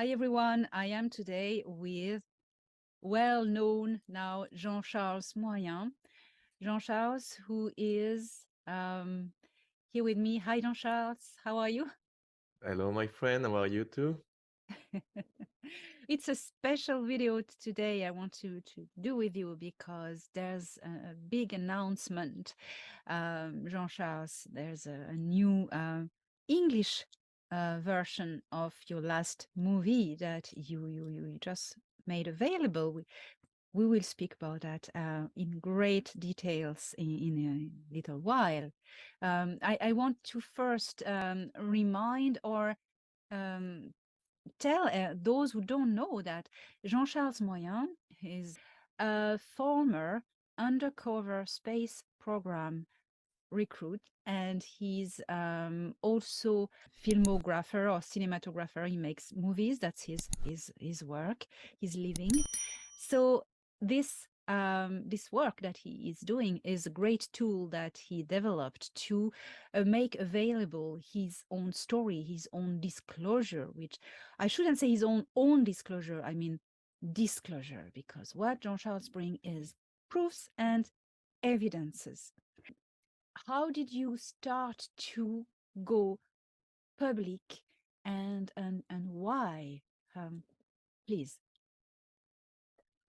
Hi everyone, I am today with well-known now Jean-Charles Moyen. Jean-Charles, who is here with me. Hi Jean-Charles, how are you? Hello, my friend. How are you too? It's a special video today I want to do with you because there's a big announcement. Jean-Charles, there's a new English version of your last movie that you just made available. We will speak about that in great details in a little while. I want to first remind or um, tell those who don't know that Jean-Charles Moyen is a former undercover space program recruit, and he's also filmographer or cinematographer. He makes movies. That's his work, his living. So this work that he is doing is a great tool that he developed to make available his own story, his own disclosure, which I shouldn't say his own disclosure, I mean disclosure, because what Jean-Charles brings is proofs and evidences. How did you start to go public, and why? Please.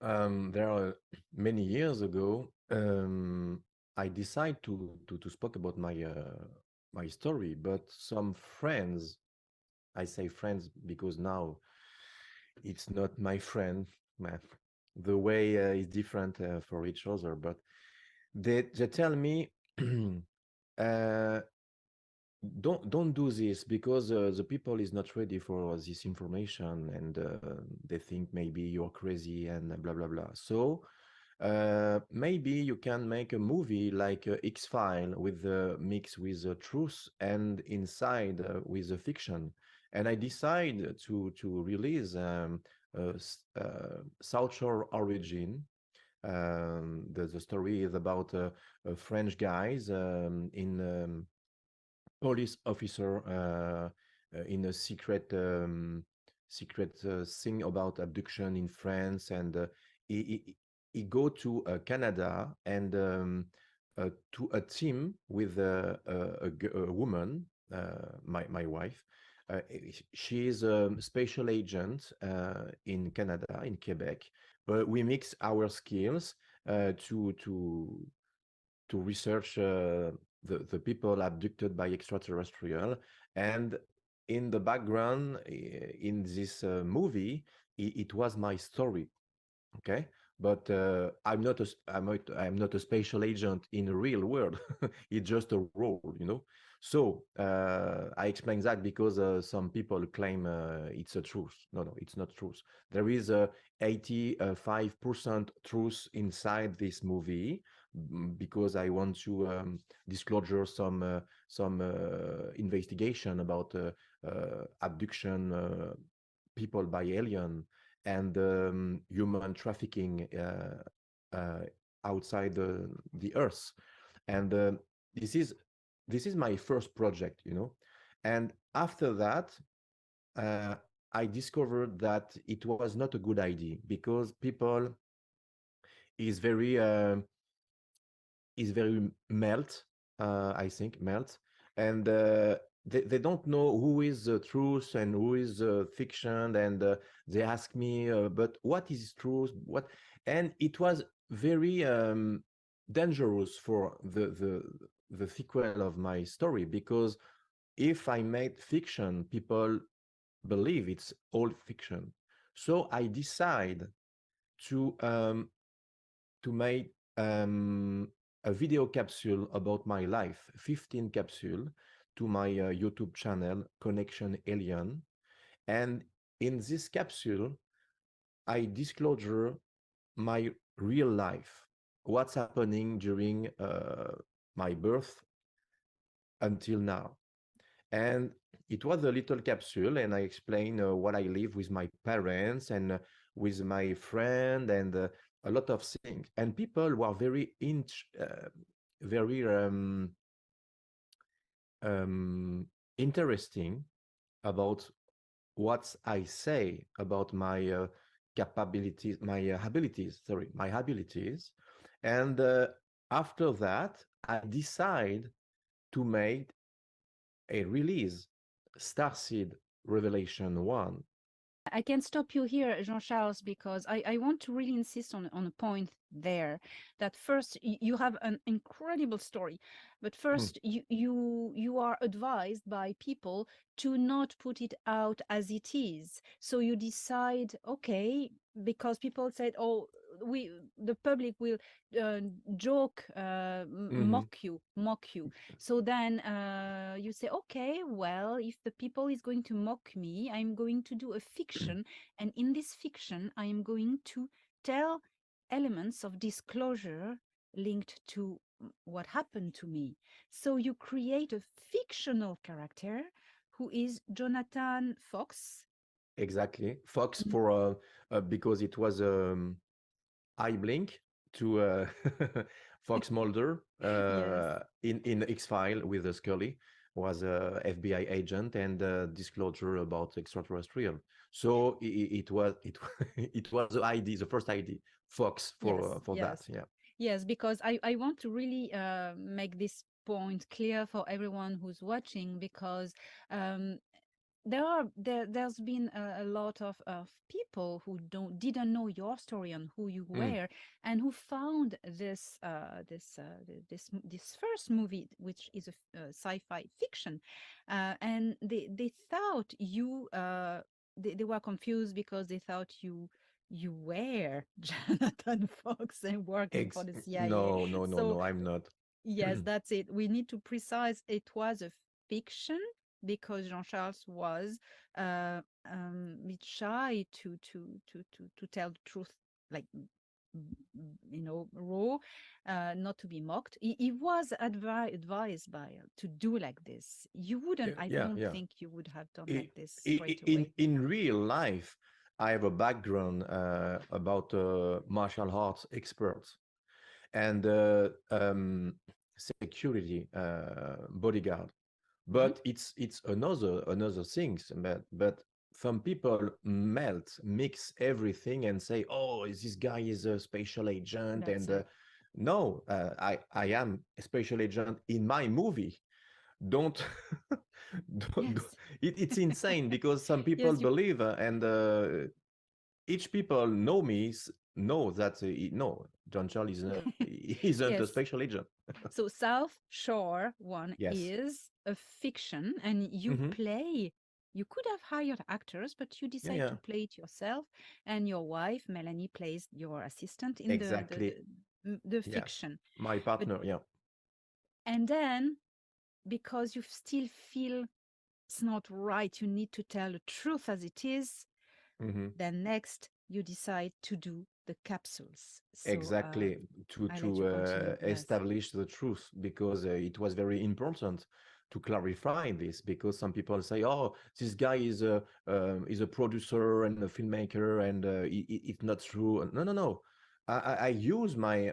There are many years ago, I decided to speak about my story, but some friends, I say friends because now it's not my friend. The way is different for each other, but they tell me uh, don't do this because the people is not ready for this information, and they think maybe you're crazy and blah blah blah. So maybe you can make a movie like X-File with the mix with the truth and inside with the fiction. And I decide to release South Shore Origin. The story is about French guys in police officer in a secret thing about abduction in France, and he go to Canada and to a team with a woman, my wife. She is a special agent in Canada, in Quebec, but we mix our skills to research the people abducted by extraterrestrial. And in the background, in this movie, it was my story. Okay, but I'm not a special agent in the real world. It's just a role, you know. So I explain that because some people claim it's a truth. No, it's not truth. There is a 85% truth inside this movie, because I want to disclosure some investigation about abduction people by alien, and human trafficking outside the earth. And this is this is my first project, you know. And after that, uh, I discovered that it was not a good idea, because people is very melt, I think melt, and they don't know who is the truth and who is fiction, and they ask me, but what is truth? What? And it was very dangerous for the sequel of my story, because if I made fiction, people believe it's all fiction. So I decide to um, to make a video capsule about my life, 15 capsule, to my YouTube channel, Connection Alien. And in this capsule, I disclosure my real life, what's happening during my birth until now. And it was a little capsule, and I explain what I live with my parents and with my friend, and a lot of things. And people were very um, interesting about what I say about my capabilities, my abilities, sorry, my abilities. And after that, I decide to make a release, Starseed Revelation 1. I can stop you here, Jean-Charles, because I want to really insist on a point there that first you have an incredible story, but Mm, first you are advised by people to not put it out as it is. So you decide, okay, because people said, oh, we the public will uh, joke, mhm. mock you. So then you say, okay, well, if the people is going to mock me, I'm going to do a fiction. And in this fiction, I am going to tell elements of disclosure linked to what happened to me. So you create a fictional character who is Jonathan Fox. Exactly. Fox Mm. for because it was eye blink to Fox Mulder Yes, in X-File with Scully was a FBI agent and disclosure about extraterrestrial. So it was the ID, the first ID, Fox yes, for that. yes. Yeah. Yes, because I want to really make this point clear for everyone who's watching, because um, there's been a lot of people who didn't know your story and who you Mm, were, and who found this first movie, which is a sci-fi fiction, and they thought you they were confused because they thought you were Jonathan Fox and working for the CIA. no, no, no, So no. I'm not. yes, that's it. We need to precise it was a fiction because Jean-Charles was bit shy to tell the truth, like raw, not to be mocked. He was advised by to do like this. You wouldn't. Yeah, I yeah, don't yeah. think you would have done I- like this straight in away. real life, I have a background about martial arts experts and security bodyguard. Mhm. But it's another things. But some people mix everything and say, "Oh, this guy is a special agent," That's and it. no, I am a special agent in my movie. Don't, Yes. it's insane because some people Yes, you. believe and each people know me know that no, John Charles is isn't a Yes. special agent. So South Shore one Yes. is a fiction, and you Hmm. play. You could have hired actors, but you Yeah, decide yeah, to play it yourself, and your wife Melanie plays your assistant in exactly. the Yes, fiction. my But partner. Yeah. and then, because you still feel it's not right, you need to tell the truth as it is. Hmm. Then next, you decide to do the capsules. So Exactly, I let to you continue. Yes. establish the truth because it was very important to clarify this because some people say, "Oh, this guy is a producer and a filmmaker, and it's not true." No, no, no. I use my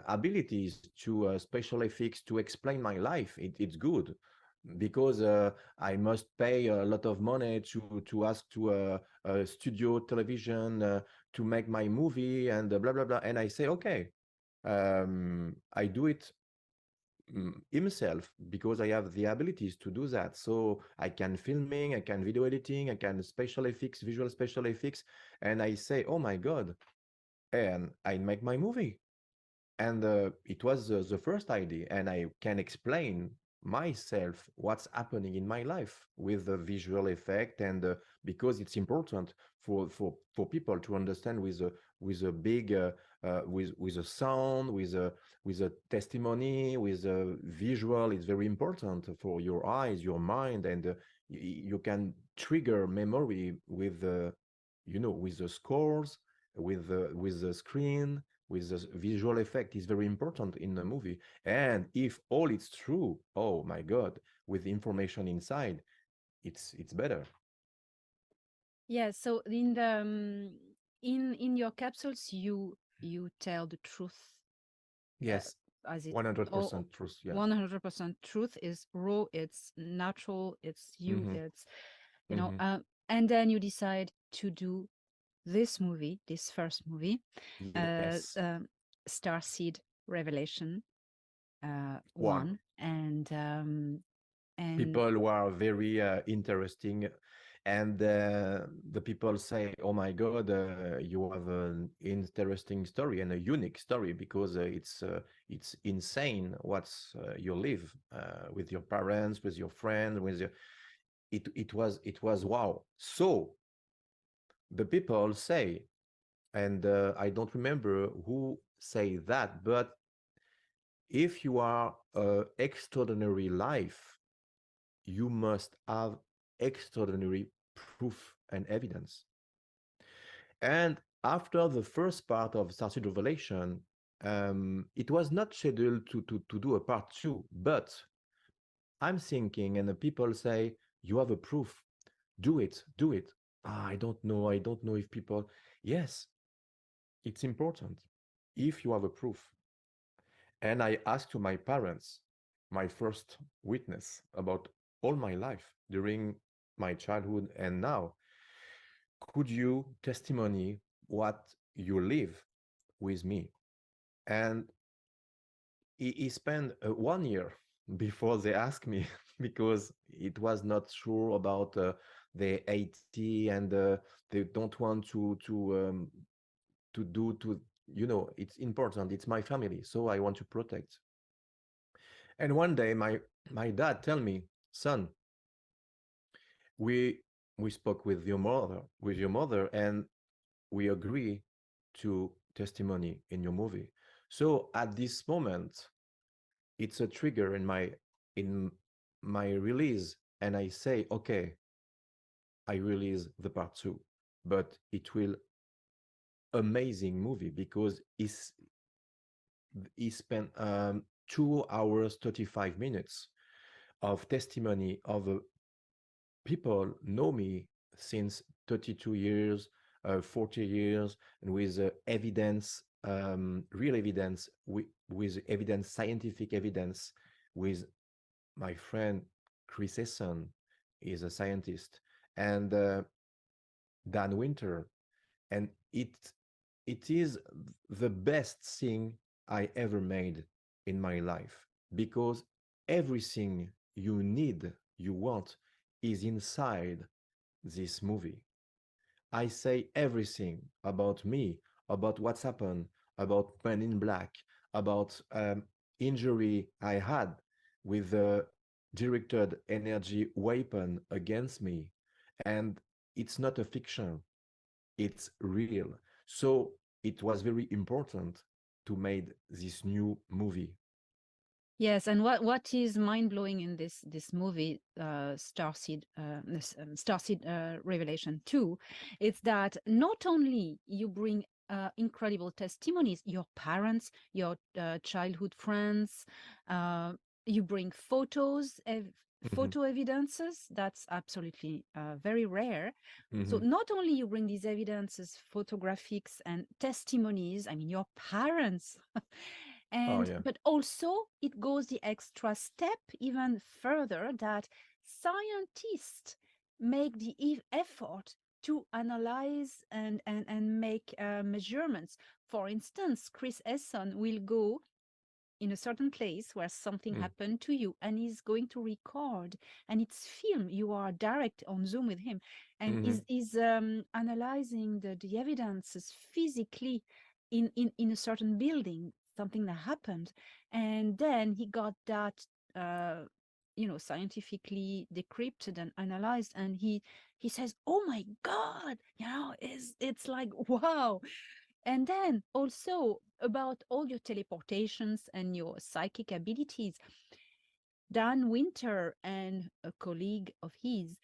abilities to special effects to explain my life. It's good because I must pay a lot of money to ask to a studio television. To make my movie and blah blah blah, and I say okay, I do it himself because I have the abilities to do that. So I can filming, I can video editing, I can special effects, visual special effects, and I say, oh my god, and I make my movie. And it was the first idea, and I can explain myself what's happening in my life with the visual effect, and because it's important for people to understand with a big with a sound, with a testimony, with a visual. It's very important for your eyes, your mind, and you can trigger memory with with the scores, with the screen, with the visual effect is very important in the movie. And if all is true, oh my god, with the information inside, it's better. Yeah, so in the in your capsules, you tell the truth, uh, Yes, as it all 100% truth. Yeah. 100% truth is raw, it's natural, it's you, Mm-hmm. it's Mm-hmm. And then you decide to do this movie, this first movie, uh, Yes. um, Starseed Revelation One. one, and People who are very interesting, and the people say, "Oh my God, you have an interesting story and a unique story because it's insane what's you live with your parents, with your friends, with your." It was wow. So the people say, and I don't remember who say that, but if you are extraordinary life, you must have extraordinary proof and evidence. And after the first part of Starseed Revelation, it was not scheduled to do a part two, but I'm thinking, and the people say, you have a proof, do it, do it. I don't know if people, yes, it's important if you have a proof. And I asked to my parents, my first witness about all my life during my childhood and now, could you testimony what you live with me? And he spent 1 year before they asked me because it was not sure about the 80 and they don't want to do to it's important, it's my family, so I want to protect. And one day my dad tell me, son, we we spoke with your mother and we agree to testimony in your movie. So at this moment, it's a trigger in my release, and I say, okay, I release the part two, but it will amazing movie because he spent 2 hours 35 minutes of testimony of people know me since 32 years, 40 years, and with evidence, real evidence, with evidence, scientific evidence, with my friend Chris Esson is a scientist, and Dan Winter, and it is the best thing I ever made in my life because everything you need, you want, is inside this movie. I say everything about me, about what's happened, about Men in Black, about injury I had with the directed energy weapon against me. And it's not a fiction, it's real. So it was very important to make this new movie. yes, and what is mind blowing in this movie, Starseed Revelation 2, is that not only you bring incredible testimonies, your parents, your childhood friends, uh, you bring Mhm, photo evidences. That's absolutely very rare. So mhm. not only you bring these evidences, photographics and testimonies, I mean your parents, Oh, and yeah. but also it goes the extra step even further that scientists make the effort to analyze and make measurements. For instance, Chris Esson will go in a certain place where something Mm, happened to you and he's going to record, and it's film, you are direct on Zoom with him, and mhm. is analyzing the evidences physically in a certain building, something that happened, and then he got that scientifically decrypted and analyzed, and he says, oh my god, it's like wow. And then also about all your teleportations and your psychic abilities. Dan Winter and a colleague of his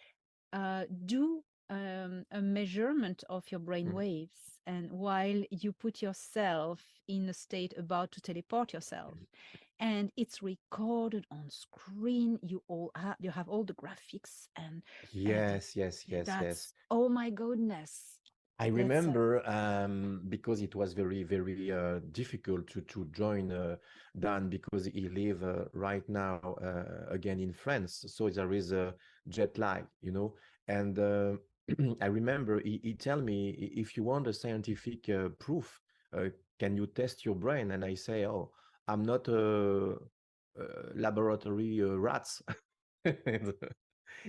do a measurement of your brain Mm. waves. And while you put yourself in a state about to teleport yourself, and it's recorded on screen, you have all the graphics and Yes, yes, yes, yes. that's, oh my goodness, I that's remember because it was very, very difficult to join Dan because he live right now again in France, so there is a jet lag, and I remember he tell me, if you want a scientific proof, uh, can you test your brain? And I say, oh, I'm not a, laboratory rats. And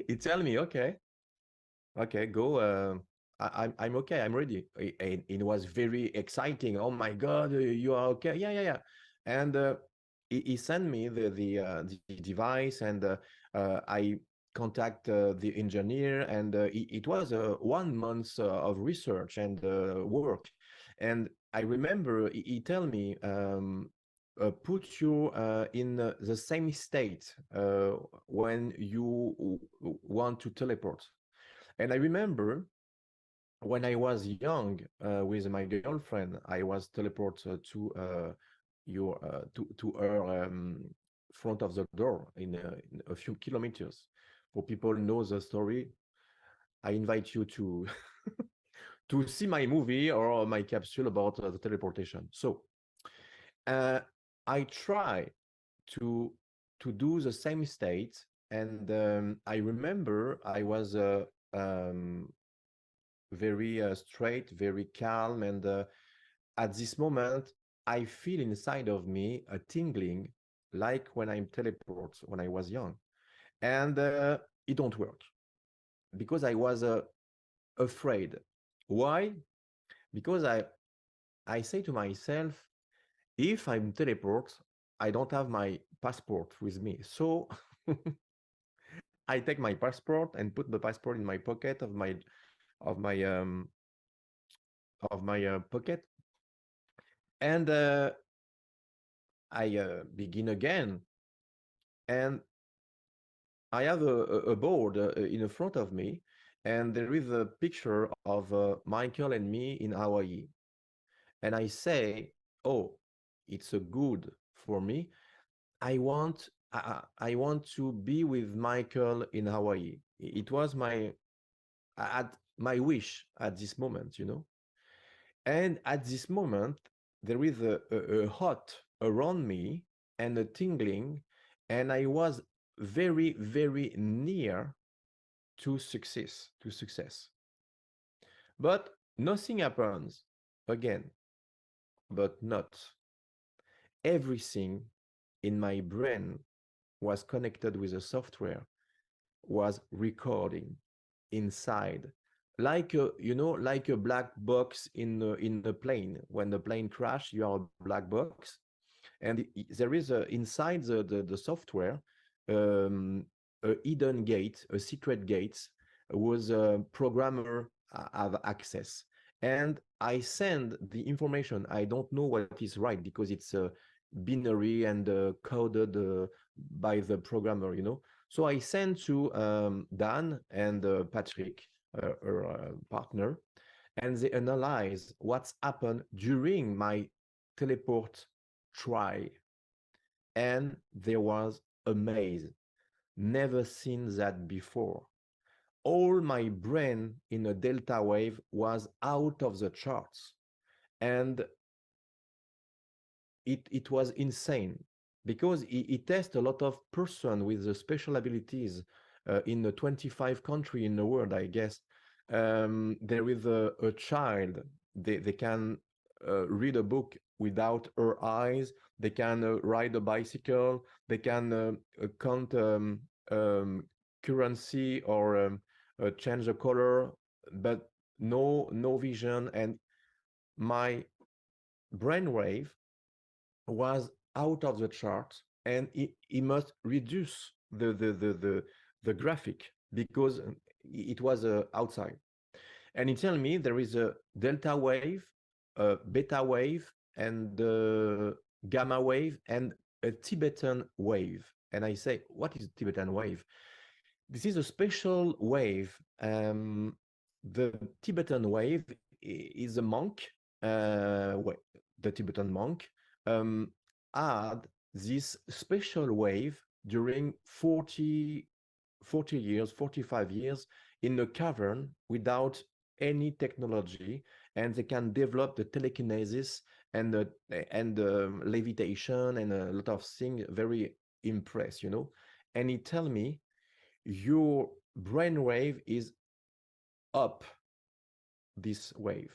he tell me, okay, okay, go. I'm okay. I'm ready. And it was very exciting. Oh my God, you are okay? Yeah, yeah, yeah. And he sent me the device, and I contact the engineer, and it was 1 month of research and work. And I remember he tell me, put you in the same state when you want to teleport. And I remember when I was young with my girlfriend, I was teleported to her front of the door in a few kilometers. For people who know the story, I invite you to to see my movie or my capsule about the teleportation. So uh, I try to to do the same state, and I remember I was very straight, very calm. And at this moment, I feel inside of me a tingling, like when I'm teleport when I was young. And it don't work because I was afraid. Why? Because I say to myself, if I'm teleport, I don't have my passport with me. So I take my passport and put the passport in my pocket of my um, of my pocket, and I begin again, and I have a board in front of me, and there is a picture of Michael and me in Hawaii. And I say, "Oh, it's a good for me. I want to be with Michael in Hawaii." It was my wish at this moment, you know. And at this moment, there is a hot around me and a tingling, and I was very, very near to success. But nothing happens again, but not. Everything in my brain was connected with a software, was recording inside, like like a black box in the plane. When the plane crash, you are a black box, and there is inside the software, um, a hidden gate, a secret gate, was a programmer have access. And I send the information. I don't know what is right because it's binary and coded by the programmer, you know. So I sent to Dan and Patrick, her partner, and they analyze what's happened during my teleport try. And there was a maze. Never seen that before. All my brain in a delta wave was out of the charts. And it was insane because he tests a lot of person with the special abilities in the 25 country in the world, I guess. There is a child, they can read a book without her eyes, they can ride a bicycle, they can count currency or change the color, but no vision. And my brainwave was out of the chart, and he must reduce the graphic because it was outside. And he tell me there is a delta wave, a beta wave, and gamma wave, and a Tibetan wave. And I say, what is Tibetan wave? This is a special wave. The Tibetan wave is a monk, the Tibetan monk, um, had this special wave during 40 years, 45 years in a cavern without any technology, and they can develop the telekinesis and levitation and a lot of things. Very impressed, you know. And he tell me your brainwave is up this wave.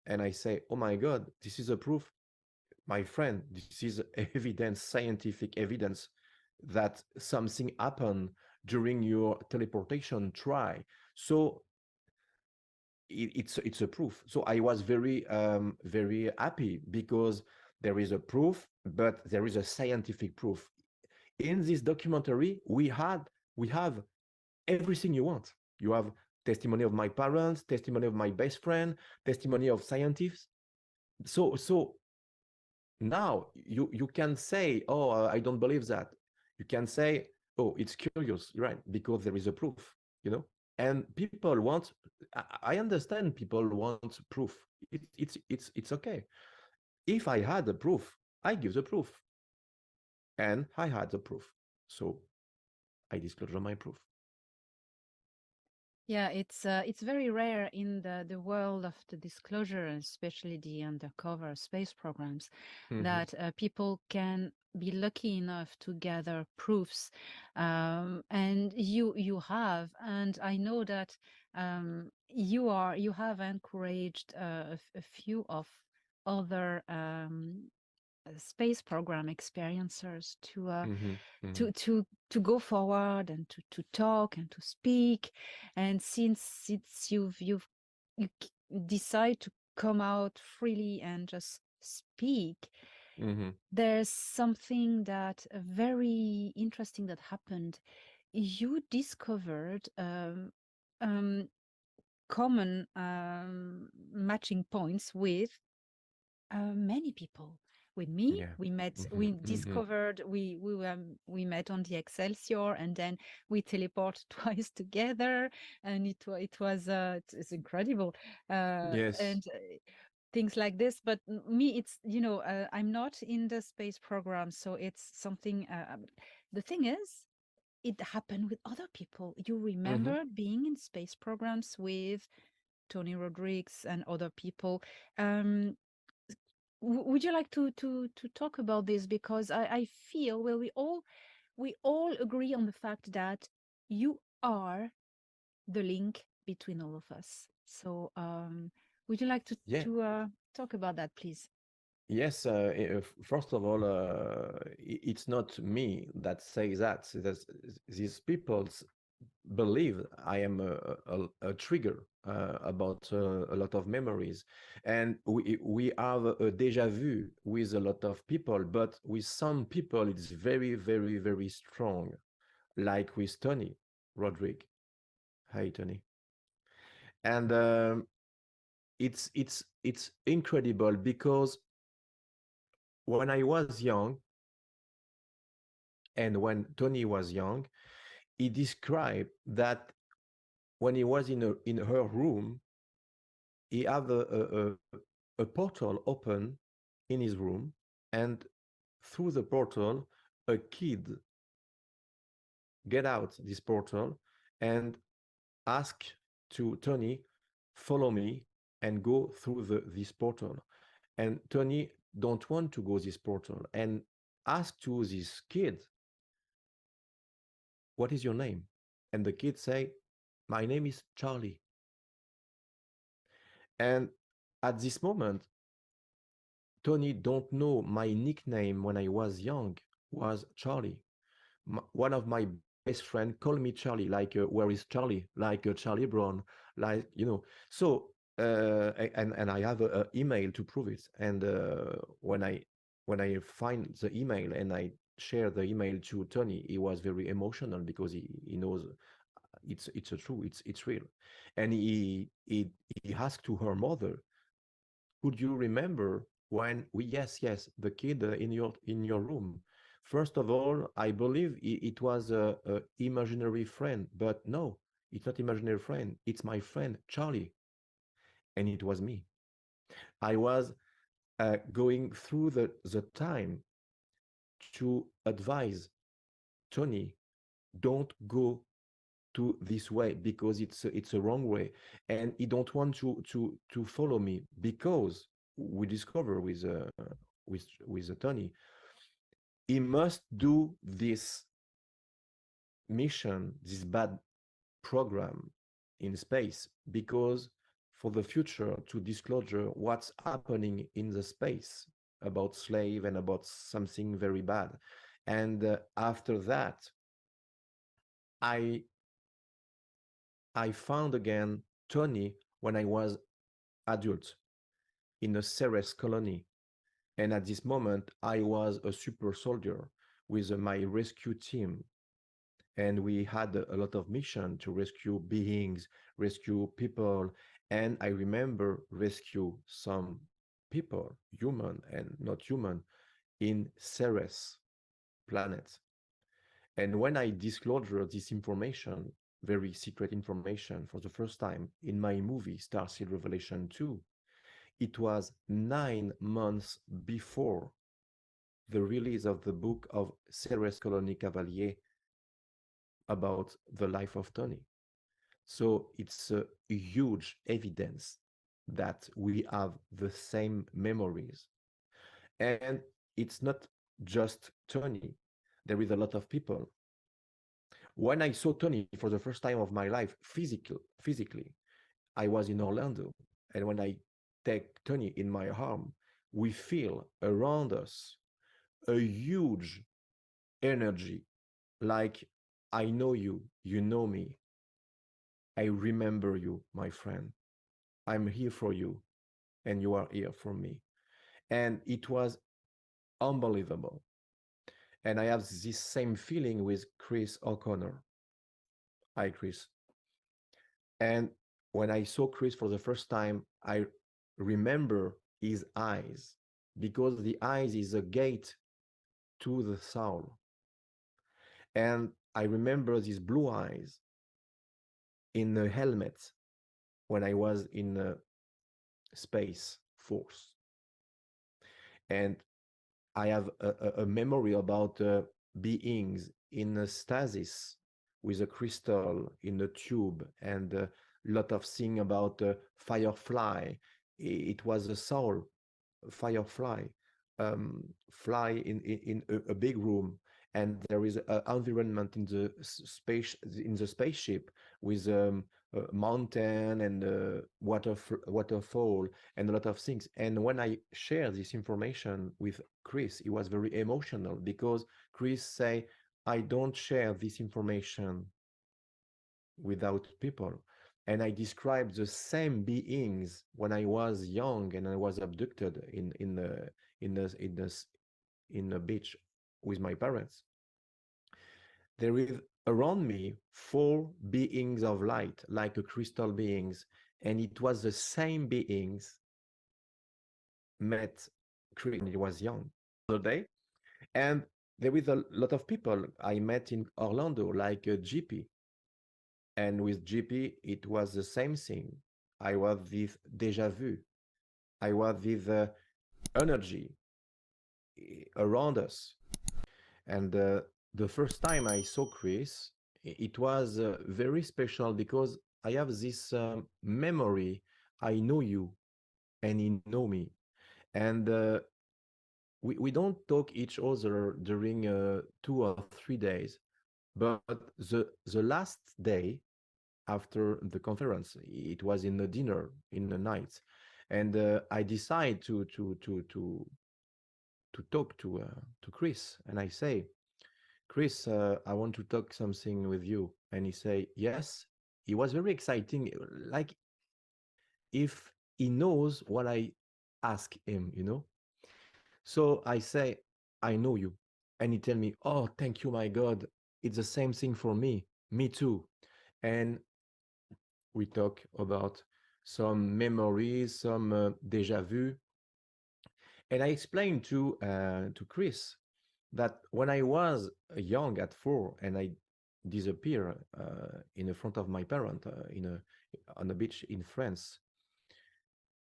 And I say, oh my God, this is a proof, my friend, this is evidence, scientific evidence that something happened during your teleportation try. So it's a proof. So I was very happy because there is a proof, but there is a scientific proof. In this documentary, we have everything you want. You have testimony of my parents, testimony of my best friend, testimony of scientists. So now you can say, oh, I don't believe that. You can say, oh, it's curious, right? Because there is a proof, you know. And people want. I understand people want proof. It's okay. If I had the proof, I give the proof, and I had the proof, so I disclosure my proof. Yeah, it's very rare in the world of the disclosure, and especially the undercover space programs, Mm-hmm. that people can be lucky enough to gather proofs, and you have, and I know that you have encouraged a few of other space program experiencers Mm-hmm. Mm-hmm. to go forward and to talk and to speak. And since you decide to come out freely and just speak, Mm-hmm. there's something that very interesting that happened. You discovered um, common matching points with many people. With me, Yeah. we met, Mm-hmm. we Mm-hmm. discovered, we met on the Excelsior, and then we teleport twice together, and it's incredible, Yes. and things like this. But me, it's I'm not in the space program, so it's something. The thing is, it happened with other people. You Mm-hmm. remember being in space programs with Tony Rodriguez and other people. Um, would you like to talk about this? Because I feel, well, we all agree on the fact that you are the link between all of us. So would you like to Yeah. to talk about that, please? Yes, first of all, it's not me that says that. These people believe I am a trigger about a lot of memories. And we have a deja vu with a lot of people, but with some people, it's very strong, like with Tony Roderick. Hi, Tony. And it's incredible because when I was young, and when Tony was young, he described that when he was in her room, he had a portal open in his room, and through the portal, a kid get out this portal and ask to Tony, follow me and go through this portal. And Tony don't want to go this portal and ask to this kid, what is your name? And the kid say, my name is Charlie. And at this moment, Tony don't know my nickname when I was young was Charlie. One of my best friend called me Charlie, like where is Charlie? Like Charlie Brown, like So and I have a email to prove it. And when I find the email and I share the email to Tony, he was very emotional because he knows it's a true, it's real. And he asked to her mother, could you remember when we yes, the kid in your room? First of all, I believe it was a imaginary friend, but no, it's not imaginary friend. It's my friend Charlie, and it was me. I was going through the time to advise Tony, don't go to this way because it's a wrong way, and he don't want to follow me because we discover with Tony, he must do this mission, this bad program, in space, because for the future to disclosure what's happening in the space about slave and about something very bad. And after that, I I found again Tony when I was adult in a Ceres colony. And at this moment, I was a super soldier with my rescue team. And we had a lot of mission to rescue beings, rescue people. And I remember rescue some people, human and not human, in Ceres planet. And when I disclosure this information, very secret information for the first time in my movie, Starseed Revelation 2, it was 9 months before the release of the book of Ceres Colony Cavalier about the life of Tony. So it's a huge evidence that we have the same memories. And it's not just Tony. There is a lot of people. When I saw Tony for the first time of my life, physically, I was in Orlando. And when I take Tony in my arm, we feel around us a huge energy, like, I know you, you know me, I remember you, my friend. I'm here for you, and you are here for me. And it was unbelievable. And I have this same feeling with Chris O'Connor. Hi, Chris. And when I saw Chris for the first time, I remember his eyes, because the eyes is a gate to the soul. And I remember these blue eyes in a helmet when I was in a space force. And I have a memory about beings in a stasis with a crystal in a tube, and a lot of thing about firefly. It was a soul firefly, fly in a big room, and there is an environment in the space, in the spaceship, with a mountain and waterfall and a lot of things. And when I share this information with Chris, he was very emotional, because Chris say, I don't share this information without people. And I described the same beings when I was young and I was abducted in a beach with my parents. There is around me 4 beings of light, like a crystal beings, and it was the same beings met Chris when he was young the day. And there is a lot of people I met in Orlando, like GP. And with GP, it was the same thing. I was this déjà vu. I was this energy around us. And the first time I saw Chris, it was very special, because I have this memory. I know you, and you know me. And we don't talk each other during 2 or 3 days. But the last day after the conference, it was in the dinner in the night, and I decide to talk to Chris, and I say, Chris, I want to talk something with you. And he say, yes. He was very exciting, like if he knows what I ask him. So I say, I know you. And he tell me, oh, thank you, my God. It's the same thing for me. Me too. And we talk about some memories, some déjà vu. And I explained to Chris that when I was young at 4 and I disappear in the front of my parent on a beach in France,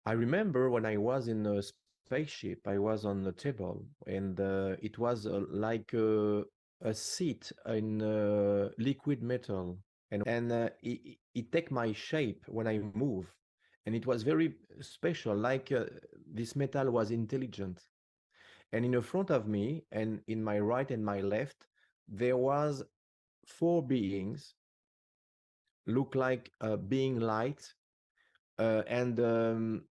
I remember when I was in a spaceship, I was on the table, and it was like a seat in liquid metal, and it take my shape when I move, and it was very special, like this metal was intelligent. And in the front of me, and in my right and my left, there was 4 beings, look like being light and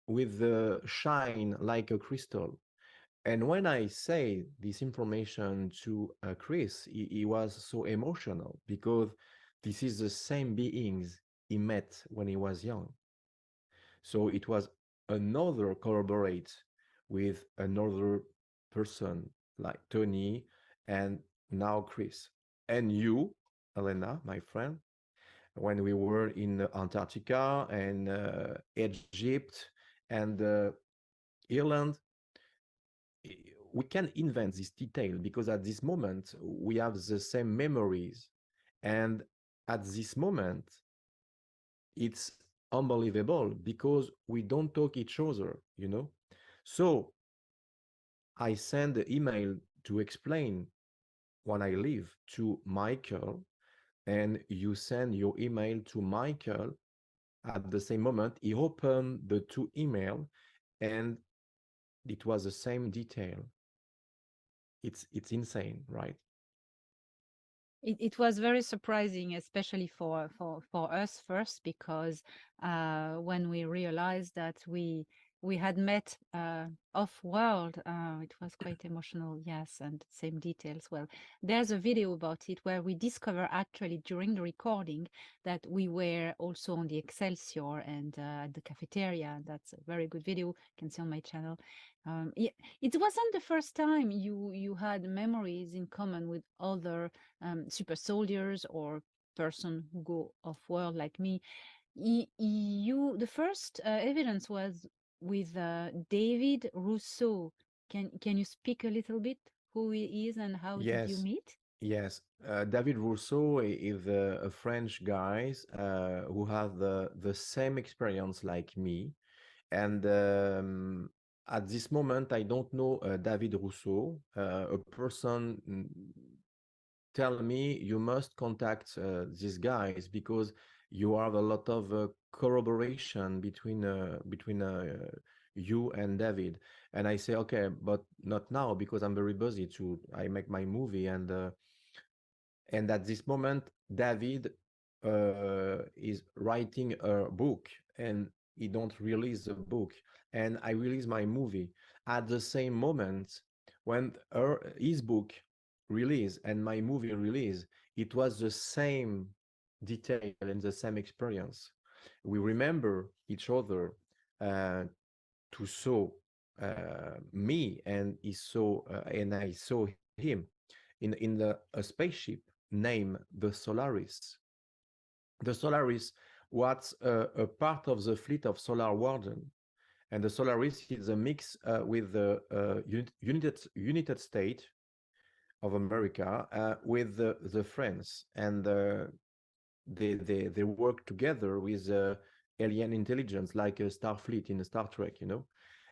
with the shine like a crystal. And when I say this information to Chris, he was so emotional because this is the same beings he met when he was young. So it was another collaborate with another person like Tony and now Chris. And you, Elena, my friend, when we were in Antarctica and Egypt and Ireland, we can invent this detail because at this moment we have the same memories. And at this moment, it's unbelievable because we don't talk each other, you know? So I send the email to explain when I leave to Michael, and you send your email to Michael. At the same moment, he opened the two email, and it was the same detail. It's insane, right? It was very surprising, especially for us first, because when we realized that we had met off world, it was quite emotional. Yes, and same details. Well, there's a video about it where we discover actually during the recording that we were also on the Excelsior and at the cafeteria. That's a very good video. You can see on my channel. Yeah, it wasn't the first time you had memories in common with other super soldiers or person who go off world like me. You the first evidence was with David Rousseau. Can you speak a little bit who he is and how did you Yes, meet? yes. David Rousseau is a French guy who have the same experience like me. And at this moment, I don't know David Rousseau. A person tell me you must contact these guys because you have a lot of corroboration between you and David. And I say, okay, but not now because I'm very busy. To I make my movie and at this moment, David is writing a book and he don't release the book. And I release my movie. At the same moment, when his book release and my movie release, it was the same detail and the same experience. We remember each other uh, to saw me and he saw and I saw him in a spaceship named the Solaris. The Solaris was a part of the fleet of Solar Warden, and the Solaris is a mix with the United States of America with the France, and they work together with alien intelligence like a Starfleet in Star Trek, you know.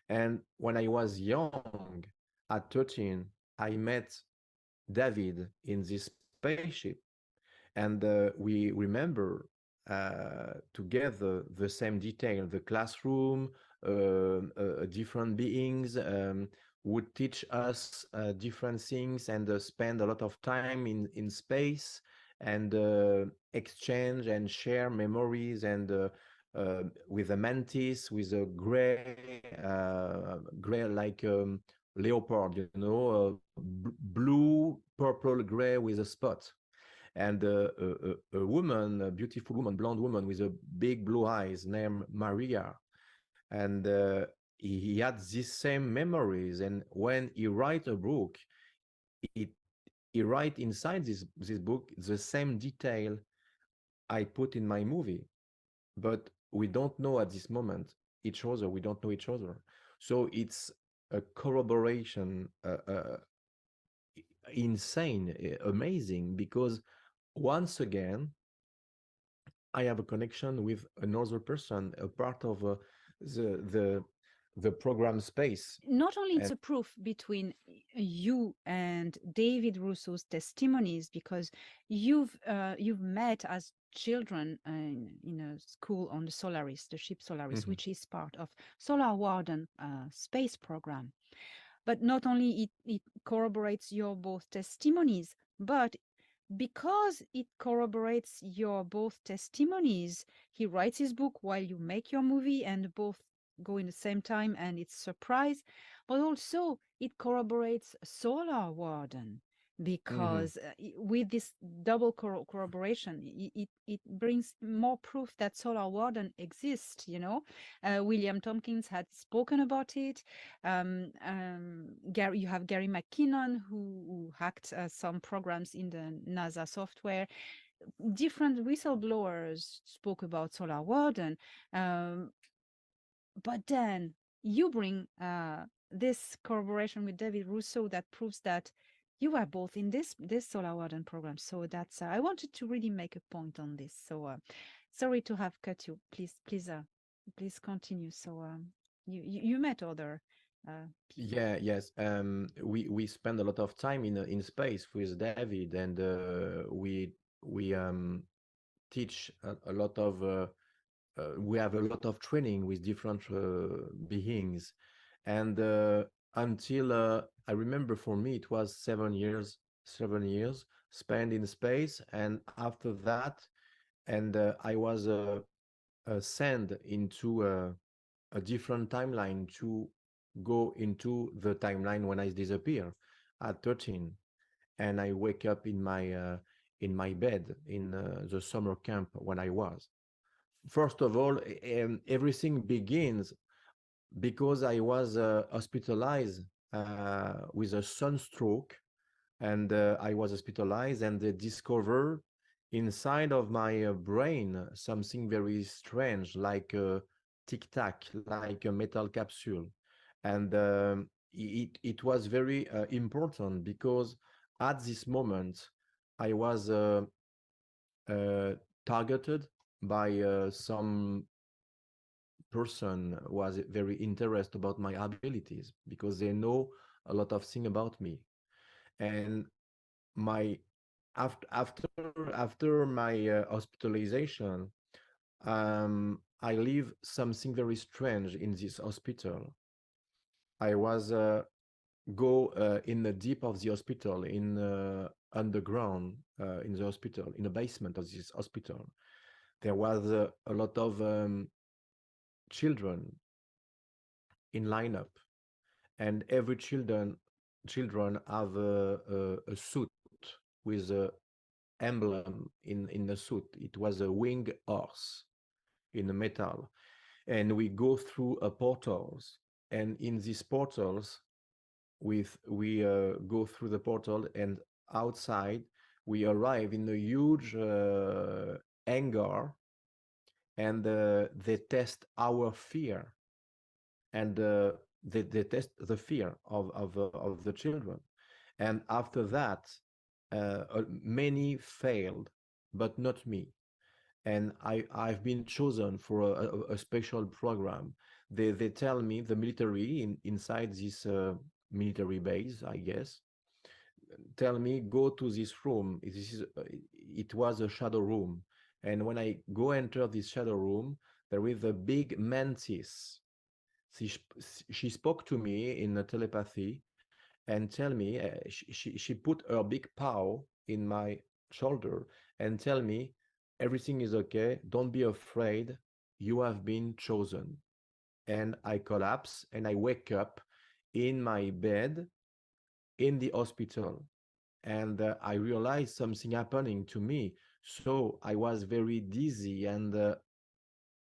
And when I was young, at 13, I met David in this spaceship, and we remember together the same detail, the classroom, different beings would teach us different things and spend a lot of time in space and exchange and share memories and with a mantis with a gray like leopard, you know, blue purple gray with a spot, and a woman, a beautiful woman, blonde woman with a big blue eyes named Maria. And he had these same memories. And when he write a book, it, he write inside this book the same detail I put in my movie. But we don't know at this moment each other. We don't know each other. So it's a corroboration, insane, amazing, because once again, I have a connection with another person, a part of the the the program space. Not only it's And a proof between you and David Russo's testimonies, because you've met as children in a school on the Solaris, the ship Solaris, mhm, which is part of Solar Warden space program. But not only it corroborates your both testimonies, but because it corroborates your both testimonies. He writes his book while you make your movie, and both go in the same time, and it's surprise. But also, it corroborates Solar Warden Hmm. because with this double corroboration, it brings more proof that Solar Warden exists. William Tompkins had spoken about it. You have Gary McKinnon who hacked some programs in the NASA software. Different whistleblowers spoke about Solar Warden, um, but then you bring this corroboration with David Russo that proves that you were both in this Solar Warden program. So that's I wanted to really make a point on this. So sorry to have cut you. Please continue. So you met other people. Yeah, yes. We spend a lot of time in space with David, and we teach a lot of. We have a lot of training with different beings, and until I remember, for me it was 7 years, 7 years spent in space, and after that, and I was sent into a different timeline to go into the timeline when I disappear at 13, and I wake up in my bed in the summer camp when I was. First of all, everything begins because I was hospitalized with a sunstroke, and I was hospitalized, and they discovered inside of my brain something very strange, like a tic tac, like a metal capsule, and it was very important because at this moment I was uh, targeted by some person was very interested about my abilities because they know a lot of thing about me. And my after my hospitalization, I live something very strange in this hospital. I was go in the deep of the hospital, in underground in the hospital, in the basement of this hospital. There was a lot of children in lineup, and every children have a suit with a emblem in the suit. It was a winged horse in the metal, and we go through a portals, and in these portals we go through the portal, and outside we arrive in a huge hangar, and they test our fear, and they test the fear of the children. And after that, many failed, but not me. And I've been chosen for a special program. They tell me, the military inside this military base, I guess, tell me, go to this room. It was a shadow room, and when I go enter this shadow room, there is a big mantis. She spoke to me in a telepathy and tell me, she put her big paw in my shoulder and tell me, everything is okay, don't be afraid, you have been chosen. And I collapse and I wake up in my bed in the hospital, and I realized something happening to me. So I was very dizzy, and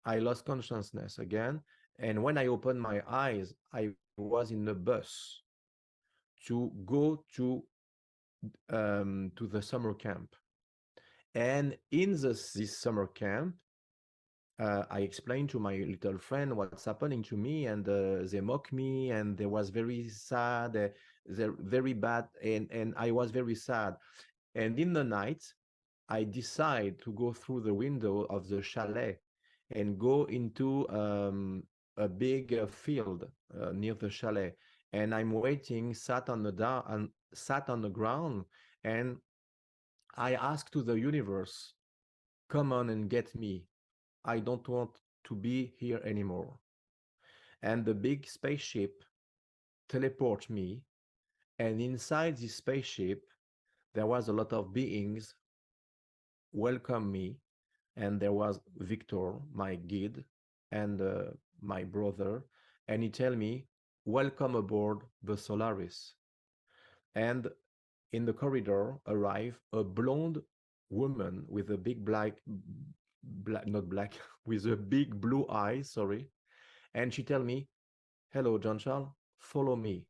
I lost consciousness again. And when I opened my eyes, I was in the bus to go to the summer camp. And in this summer camp, I explained to my little friend what's happening to me, and they mock me, and they was very sad. They're very bad, and I was very sad. And in the night, I decide to go through the window of the chalet and go into a big field near the chalet. And I'm waiting, sat on the ground, and I ask to the universe, come on and get me. I don't want to be here anymore. And the big spaceship teleports me, and inside this spaceship there was a lot of beings welcome me, and there was Victor, my guide, and my brother, and he tell me, "Welcome aboard the Solaris." And in the corridor arrive a blonde woman with a big not black, with a big blue eye, sorry. And she tell me, "Hello, John Charles, follow me."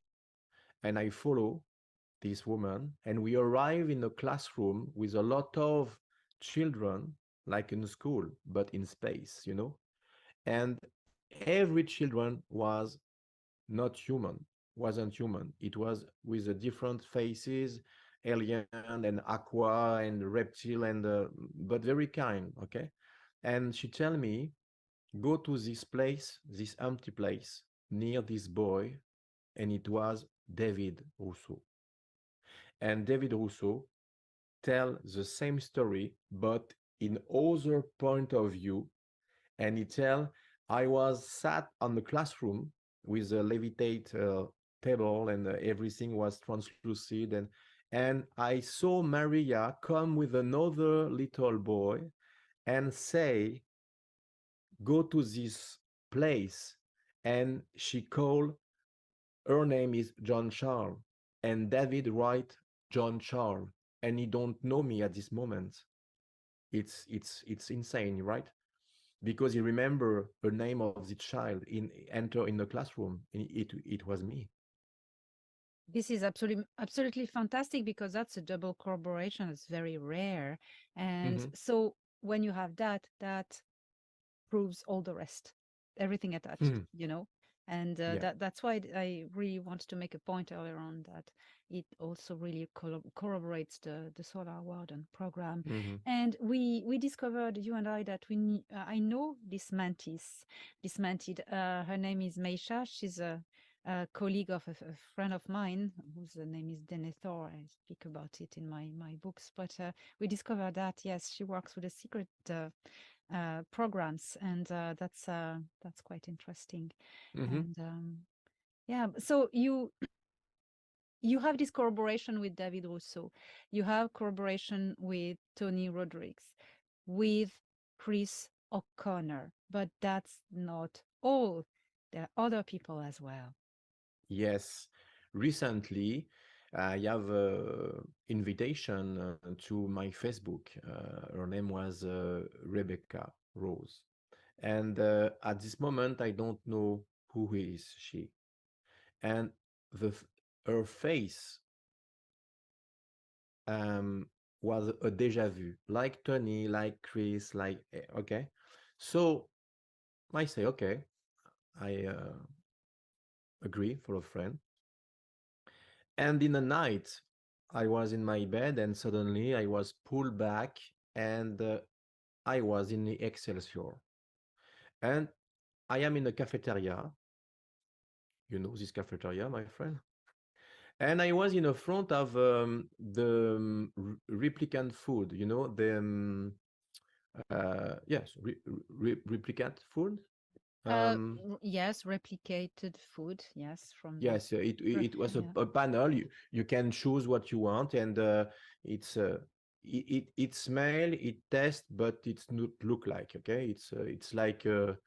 And I follow this woman, and we arrive in a classroom with a lot of children, like in school, but in space, And every children was not human, wasn't human. It was with a different faces, alien and aqua and reptile and but very kind, okay? And she tell me, go to this place, this empty place near this boy, and it was David Rousseau. And David Rousseau tell the same story, but in other point of view. And he tell, I was sat on the classroom with a levitate table, and everything was translucid, and I saw Maria come with another little boy and say, go to this place. And she called, her name is John Charles, and David write John Charles, and he don't know me at this moment. It's insane, right? Because he remember the name of the child in enter in the classroom, and it was me. This is absolutely fantastic because that's a double corroboration. It's very rare. And Hmm. so when you have that, that proves all the rest, everything attached, Hmm. and Yeah. that's why I really wanted to make a point earlier on that it also really corroborates the Solar Warden program. Hmm. And we discovered, you and I, that I know this mantis. Her name is Meisha. She's a colleague of a friend of mine whose name is Denethor. I speak about it in my books. But we discovered that, yes, she works with a secret programs, and that's quite interesting. Hmm. And yeah, so you have this corroboration with David Rousseau, you have corroboration with Tony Rodriguez, with Chris O'Connor, but that's not all. There are other people as well. Yes. Recently, I have a invitation to my Facebook. Her name was Rebecca Rose, and at this moment, I don't know who is she. And the her face um, was a deja vu, like Tony, like Chris, like okay. So I say okay, I agree for a friend. And in the night, I was in my bed, and suddenly I was pulled back, and I was in the Excelsior, and I am in a cafeteria. You know this cafeteria, my friend. And I was in the front of the replicant food. Yes, replicant food. Um, Yes, replicated food, yes, from the yes, it was yeah. a panel. You can choose what you want, and it's it smell, it taste, but it's not look like, okay. It's like a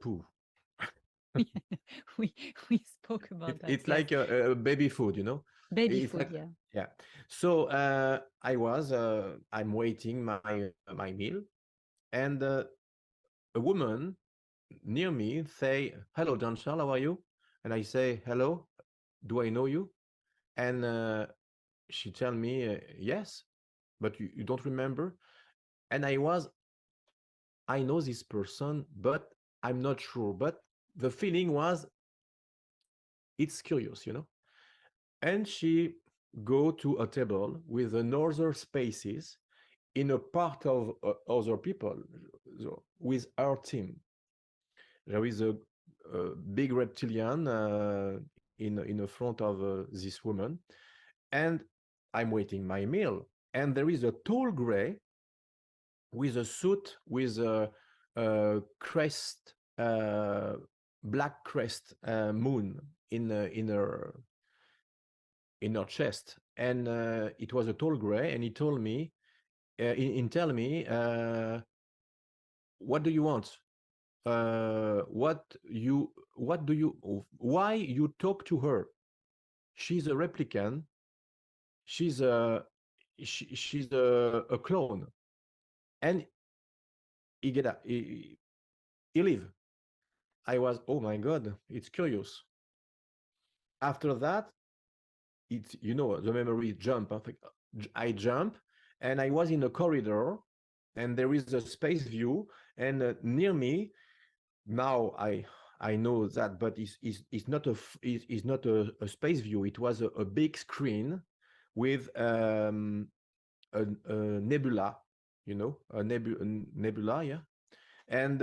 poo. we we spoke about that, It's yes. like a baby food, Baby It's food, like, yeah. yeah. So I'm waiting my meal, and a woman near me say, "Hello, John Charles, how are you?" And I say, "Hello, do I know you?" And she tell me, "Yes, but you don't remember." And I know this person, but I'm not sure. But the feeling was, it's curious. And she go to a table with another spaces in a part of other people, so, with our team. There is a big reptilian in the front of this woman, and I'm waiting my meal. And there is a tall gray with a suit with a crest, black crest moon in her in her chest, and it was a tall gray, and he told me, tell me, what do you want? What do you, why you talk to her? She's a replicant. She's she's a clone, and he get a, he leave. I was, oh my god, it's curious. After that, it's, you know, the memory jump. I jump, and I was in a corridor, and there is a space view, and near me, now I know that, but it's not it's not a space view. It was a big screen with a nebula, you know, a nebula, yeah. And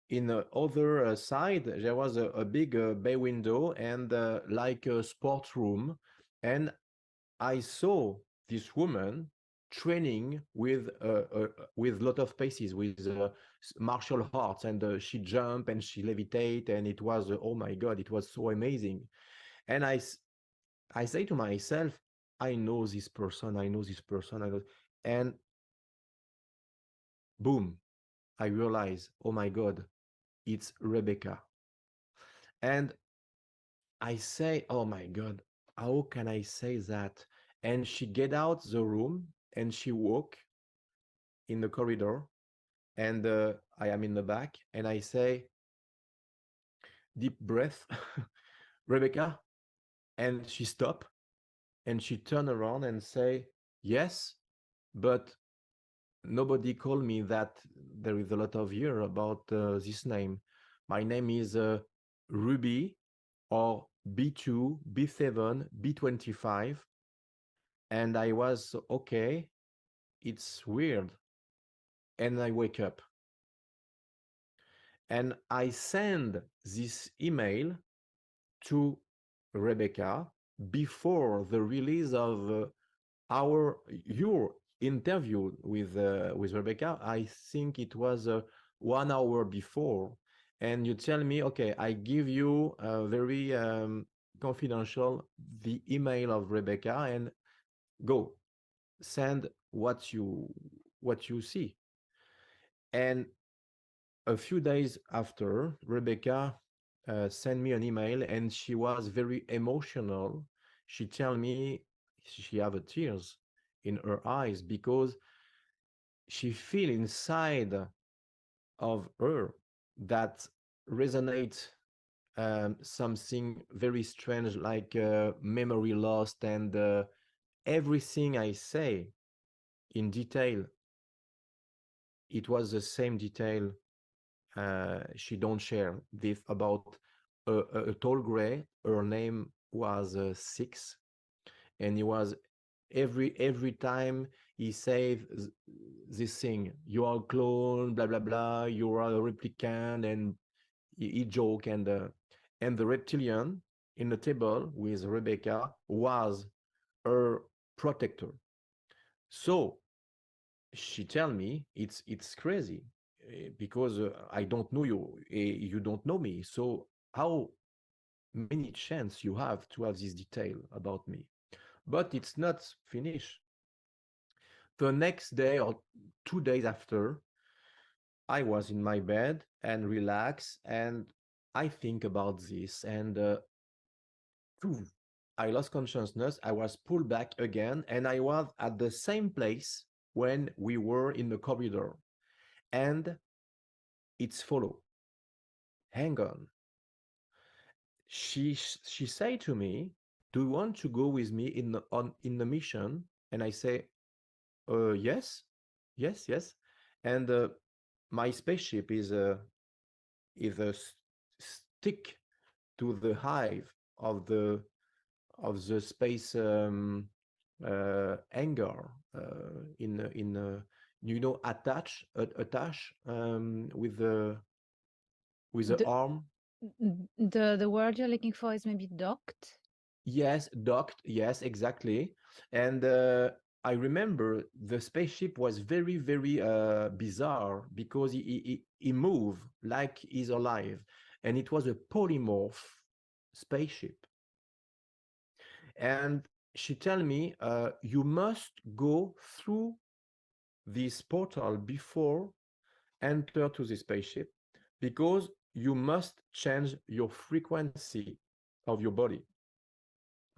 in the other side, there was a big bay window and like a sports room. And I saw this woman training with lot of paces, with martial arts, and she jump and she levitate, and it was oh my god, it was so amazing. And I say to myself, I know this person, I know this person, I know, and boom, I realize, oh my god, it's Rebecca. And I say, oh my god, how can I say that? And she get out the room and she walk in the corridor, and I am in the back, and I say, deep breath, Rebecca. And she stop, and she turn around and say, yes, but nobody called me that. There is a lot of year about this name. My name is Ruby, or B2, B7, B25. And I was, okay, it's weird. And I wake up, and I send this email to Rebecca before the release of your interview with Rebecca. I think it was 1 hour before, and you tell me, okay, I give you very confidential the email of Rebecca, and go send what you see. And a few days after, Rebecca sent me an email, and she was very emotional. She tell me she have a tears in her eyes because she feel inside of her that resonate something very strange, like memory lost, and everything I say in detail, it was the same detail she don't share this about a tall gray. Her name was Six, and he was every time he said this thing, you are a clone, blah blah blah, you are a replicant, and he joke, and the reptilian in the table with Rebecca was her protector. So she tell me it's crazy, because I don't know you, you don't know me, so how many chance you have to have this detail about me? But it's not finished. The next day or 2 days after, I was in my bed and relax, and I think about this, and phew, I lost consciousness. I was pulled back again, and I was at the same place when we were in the corridor. And it's follow. Hang on. She said to me, "Do you want to go with me in the mission?" And I say, yes, yes, yes." And my spaceship is a stick to the hive of the space hangar, you know, attach with the The arm. the word you're looking for is maybe docked. Yes, docked. Yes, exactly. And I remember the spaceship was very, very bizarre because he moved like he's alive, and it was a polymorph spaceship. And she tell me, you must go through this portal before enter to the spaceship because you must change your frequency of your body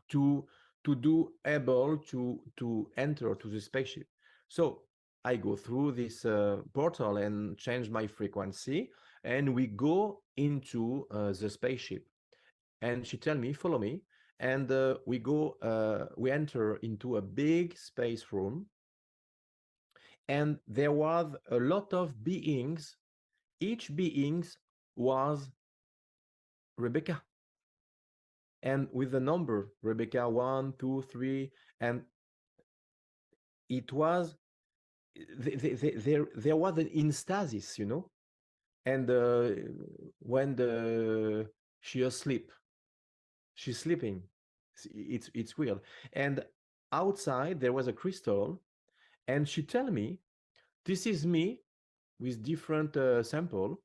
to do able to enter to the spaceship. So I go through this portal and change my frequency, and we go into the spaceship. And she tell me, follow me, and we enter into a big space room, and there was a lot of beings. Each beings was Rebecca, and with the number Rebecca 1, 2, 3, and it was there was an instasis, and when she asleep, she's sleeping. It's weird. And outside there was a crystal, and she tell me, this is me with different sample,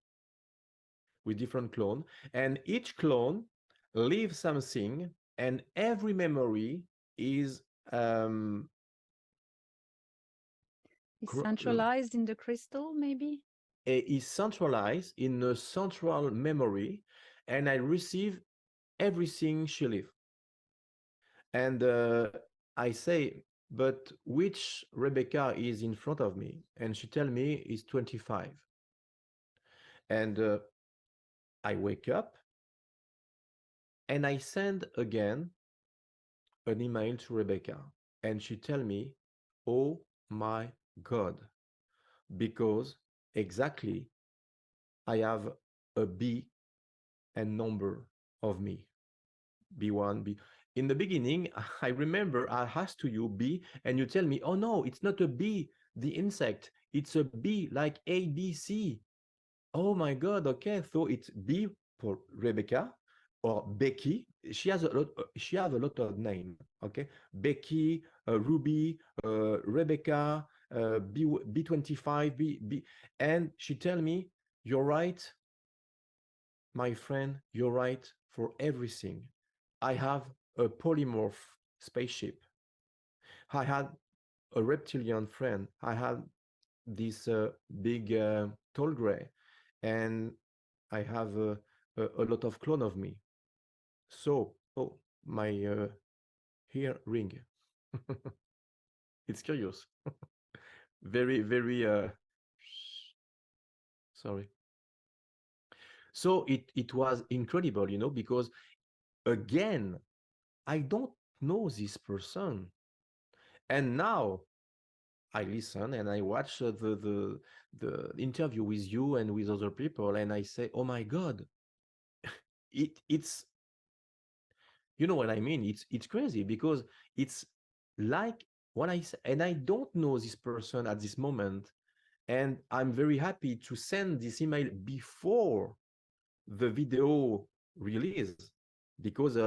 with different clone, and each clone leaves something, and every memory is um Is centralized in the crystal, maybe? is centralized in a central memory, and I receive everything she leave. And I say, but which Rebecca is in front of me? And she tell me is 25. And I wake up and I send again an email to Rebecca, and she tell me, oh my God, because exactly I have a B and number of me, B1, B. In the beginning, I remember I asked to you B, and you tell me, oh no, it's not a bee, the insect, it's a B like A, B, C. Oh my God, okay, so it's B for Rebecca or Becky. She has a lot of name, okay? Becky, Ruby, Rebecca, B25, B, and she tell me, you're right, my friend, you're right for everything. I have a polymorph spaceship. I had a reptilian friend. I had this big tall gray, and I have a lot of clone of me. So, oh, my ear ring. It's curious. Very, very. Sorry. So it was incredible, because again, I don't know this person, and now I listen and I watch the interview with you and with other people, and I say, oh my God, it's you know what I mean? It's crazy because it's like when I say, and I don't know this person at this moment, and I'm very happy to send this email before the video release because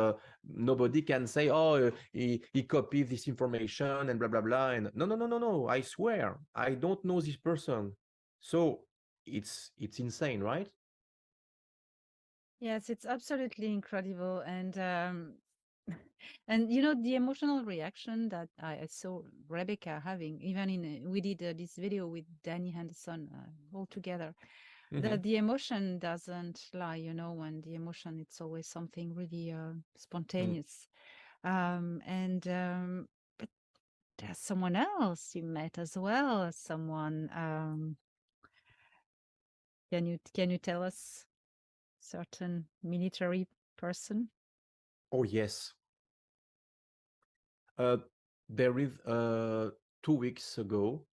nobody can say, oh, he copied this information and blah blah blah. And no, no, no, no, no. I swear, I don't know this person. So it's insane, right? Yes, it's absolutely incredible, and the emotional reaction that I saw Rebecca having, even we did this video with Danny Henderson all together. Mm-hmm. The emotion doesn't lie, when the emotion it's always something really spontaneous. And but there's someone else you met as well, someone. Can you tell us certain military person? Oh yes. Uh, there is 2 weeks ago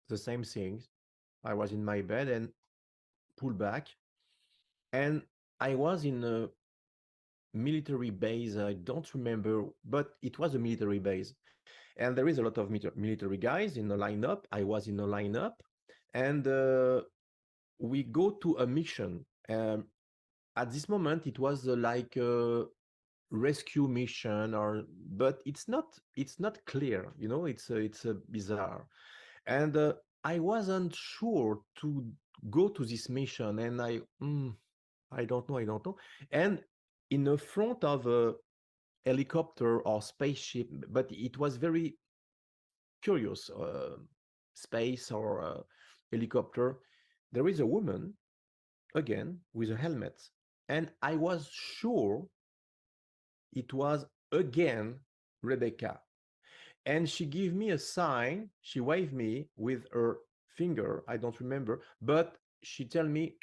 the same thing. I was in my bed and pulled back, and I was in a military base. I don't remember, but it was a military base. And there is a lot of military guys in the lineup. I was in a lineup, and we go to a mission. At this moment, it was like a rescue mission, but it's not clear. It's bizarre, and I wasn't sure to go to this mission, and I don't know, and in the front of helicopter or spaceship, but it was very curious, space or helicopter. There is a woman again with a helmet, and I was sure it was again Rebecca. And she gave me a sign. She waved me with her finger. I don't remember, but she tell me,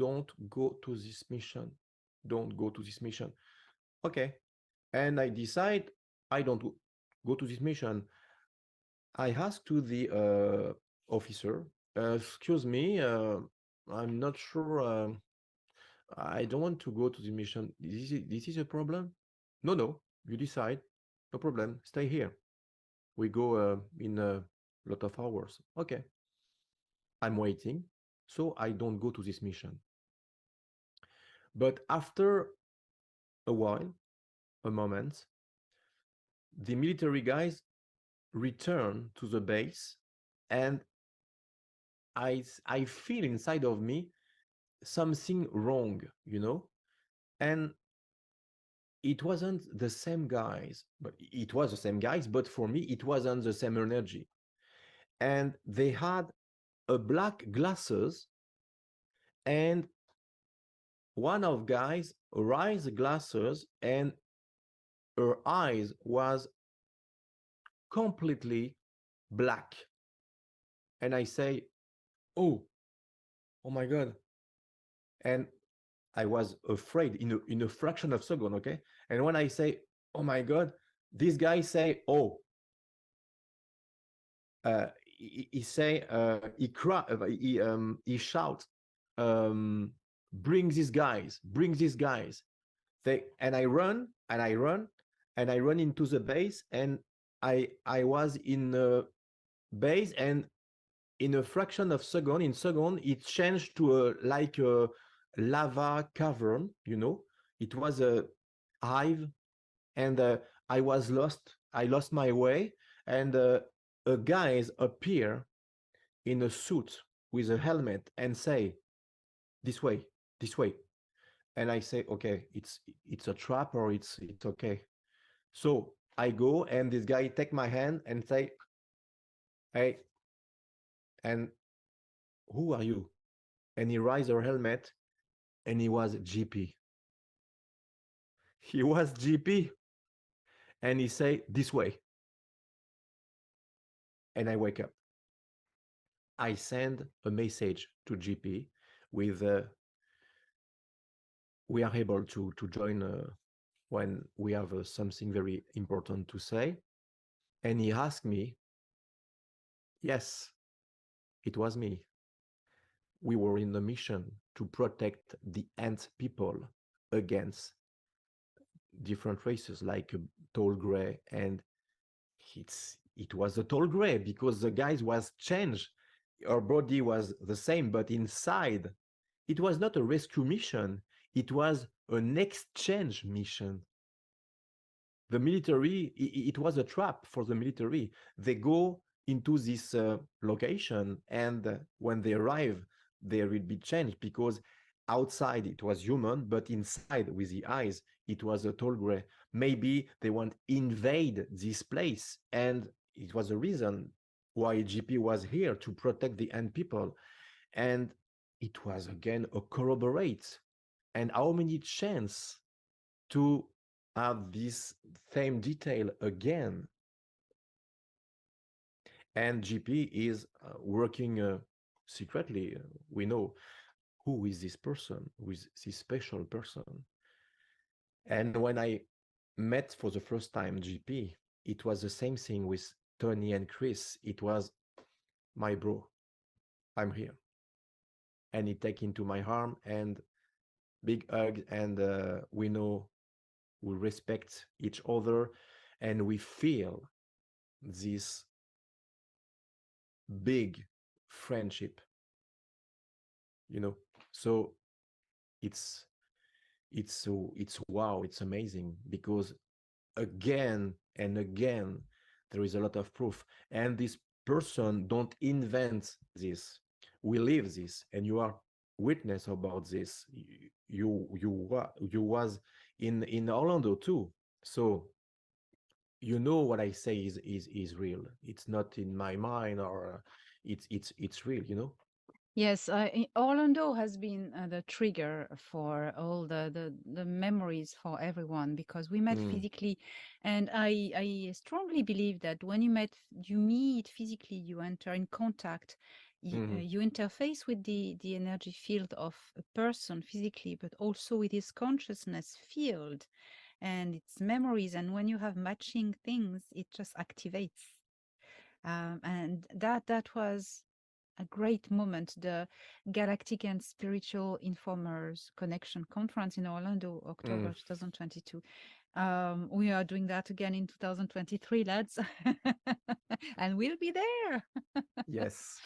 "Don't go to this mission. Don't go to this mission." Okay, and I decide I don't go to this mission. I asked to the officer, "Excuse me, I'm not sure. I don't want to go to the mission. This is a problem?" No, no. You decide. No problem. Stay here. We go in a lot of hours. Okay. I'm waiting. So I don't go to this mission. But after a while, a moment, the military guys return to the base, and I feel inside of me something wrong, and it wasn't the same guys, but it was the same guys, but for me it wasn't the same energy. And they had a black glasses, and one of guys raised the glasses, and her eyes was completely black. And I say, oh, oh my God. And I was afraid in a fraction of a second, okay? And when I say, oh my God, this guy say, oh, he say, he cry, he shout, bring these guys, bring these guys. And I run and I run and I run into the base, and I was in the base, and in a fraction of second, it changed to like a lava cavern. It was a hive, and I was lost. I lost my way, and a guys appear in a suit with a helmet and say, "This way, this way." And I say, "Okay, it's a trap, or it's okay." So I go, and this guy take my hand and say, "Hey, and who are you?" And he raised her helmet, and he was GP. He was GP, and he say, "This way." And I wake up. I send a message to GP with, we are able to join when we have something very important to say. And he asked me, yes, it was me. We were in the mission to protect the ant people against different races, like tall gray. And it was a tall gray because the guy was changed. Her body was the same, but inside, it was not a rescue mission. It was an exchange mission. The military, it was a trap for the military. They go into this location, and when they arrive, they will be changed, because outside it was human, but inside with the eyes, it was a tall gray. Maybe they want invade this place, and it was a reason why GP was here to protect the ant people. And it was again a corroborate. And how many chance to have this same detail again? And GP is working secretly. We know who is this person, who is this special person. And when I met for the first time GP, it was the same thing with Tony and Chris. It was, my bro, I'm here. And he take into my arm, and big hug, and we know we respect each other, and we feel this big friendship, so it's it's wow, it's amazing, because again and again there is a lot of proof, and this person don't invent this. We live this, and you are witness about this. You was in Orlando too. So what I say is real. It's not in my mind, or it's real. Yes, Orlando has been the trigger for all the memories for everyone because we met Mm, physically, and I strongly believe that when you meet physically, you enter in contact, mhm. you interface with the energy field of a person physically, but also with his consciousness field and its memories. And when you have matching things, it just activates. And that was a great moment. The Galactic and Spiritual Informers Connection Conference in Orlando, Mm, October 2022. We are doing that again in 2023, lads, and we'll be there. yes.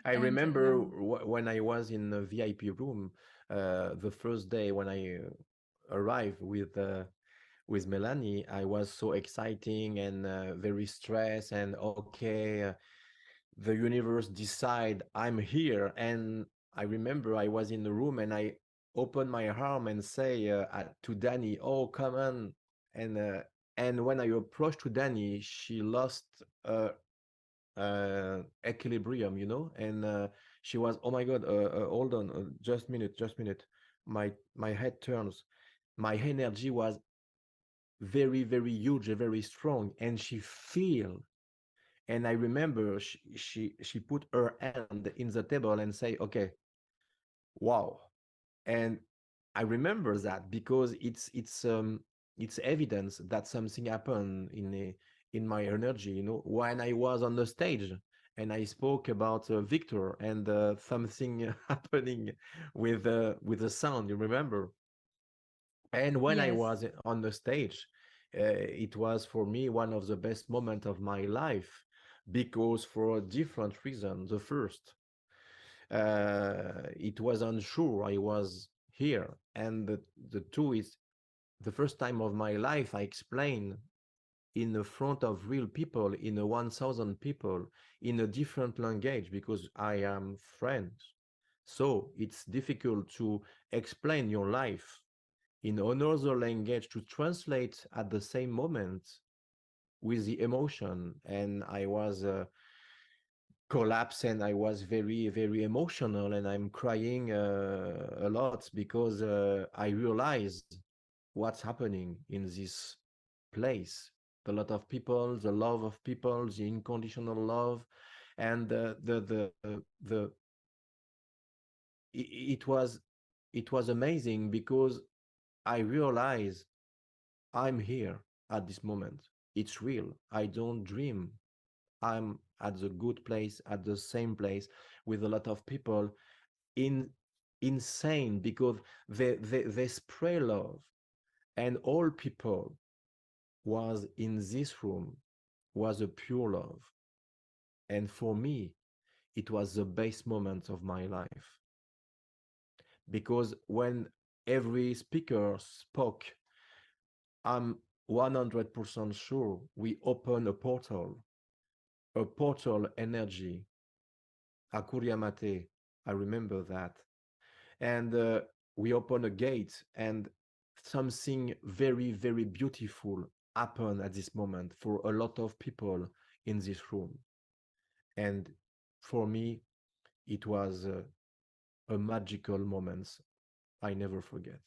I And remember when I was in the VIP room, the first day when I arrived with Melanie. I was so exciting and very stressed, and okay, the universe decide I'm here. And I remember I was in the room and I opened my arm and say to Danny, "Oh, come on!" And when I approached to Danny, she lost uh, equilibrium, and she was, "Oh my God, hold on, just minute." My head turns. My energy was very, very huge and very strong, and she feel. And I remember she put her hand in the table and say, "Okay, wow." And I remember that because it's evidence that something happened in my energy, when I was on the stage and I spoke about Victor, and something happening with the sound, you remember. And when I yes, was on the stage, it was for me one of the best moments of my life, because for a different reason. The first, it was unsure I was here, and the two is the first time of my life I explain in the front of real people, in a 1,000 people, in a different language, because I am French. So it's difficult to explain your life in another language, to translate at the same moment with the emotion. And I was collapsed, and I was very, very emotional, and I'm crying a lot, because I realized what's happening in this place. A lot of people, the love of people, the unconditional love, and the it was amazing, because I realized I'm here at this moment. It's real. I don't dream. I'm at the good place, at the same place, with a lot of people, in insane, because they spray love, and all people was in this room was a pure love. And for me, it was the best moment of my life, because when every speaker spoke, I'm 100% sure we open a portal energy, Akuriamate. I remember that. And we open a gate, and something very, very beautiful happened at this moment for a lot of people in this room. And for me, it was a magical moment I never forget.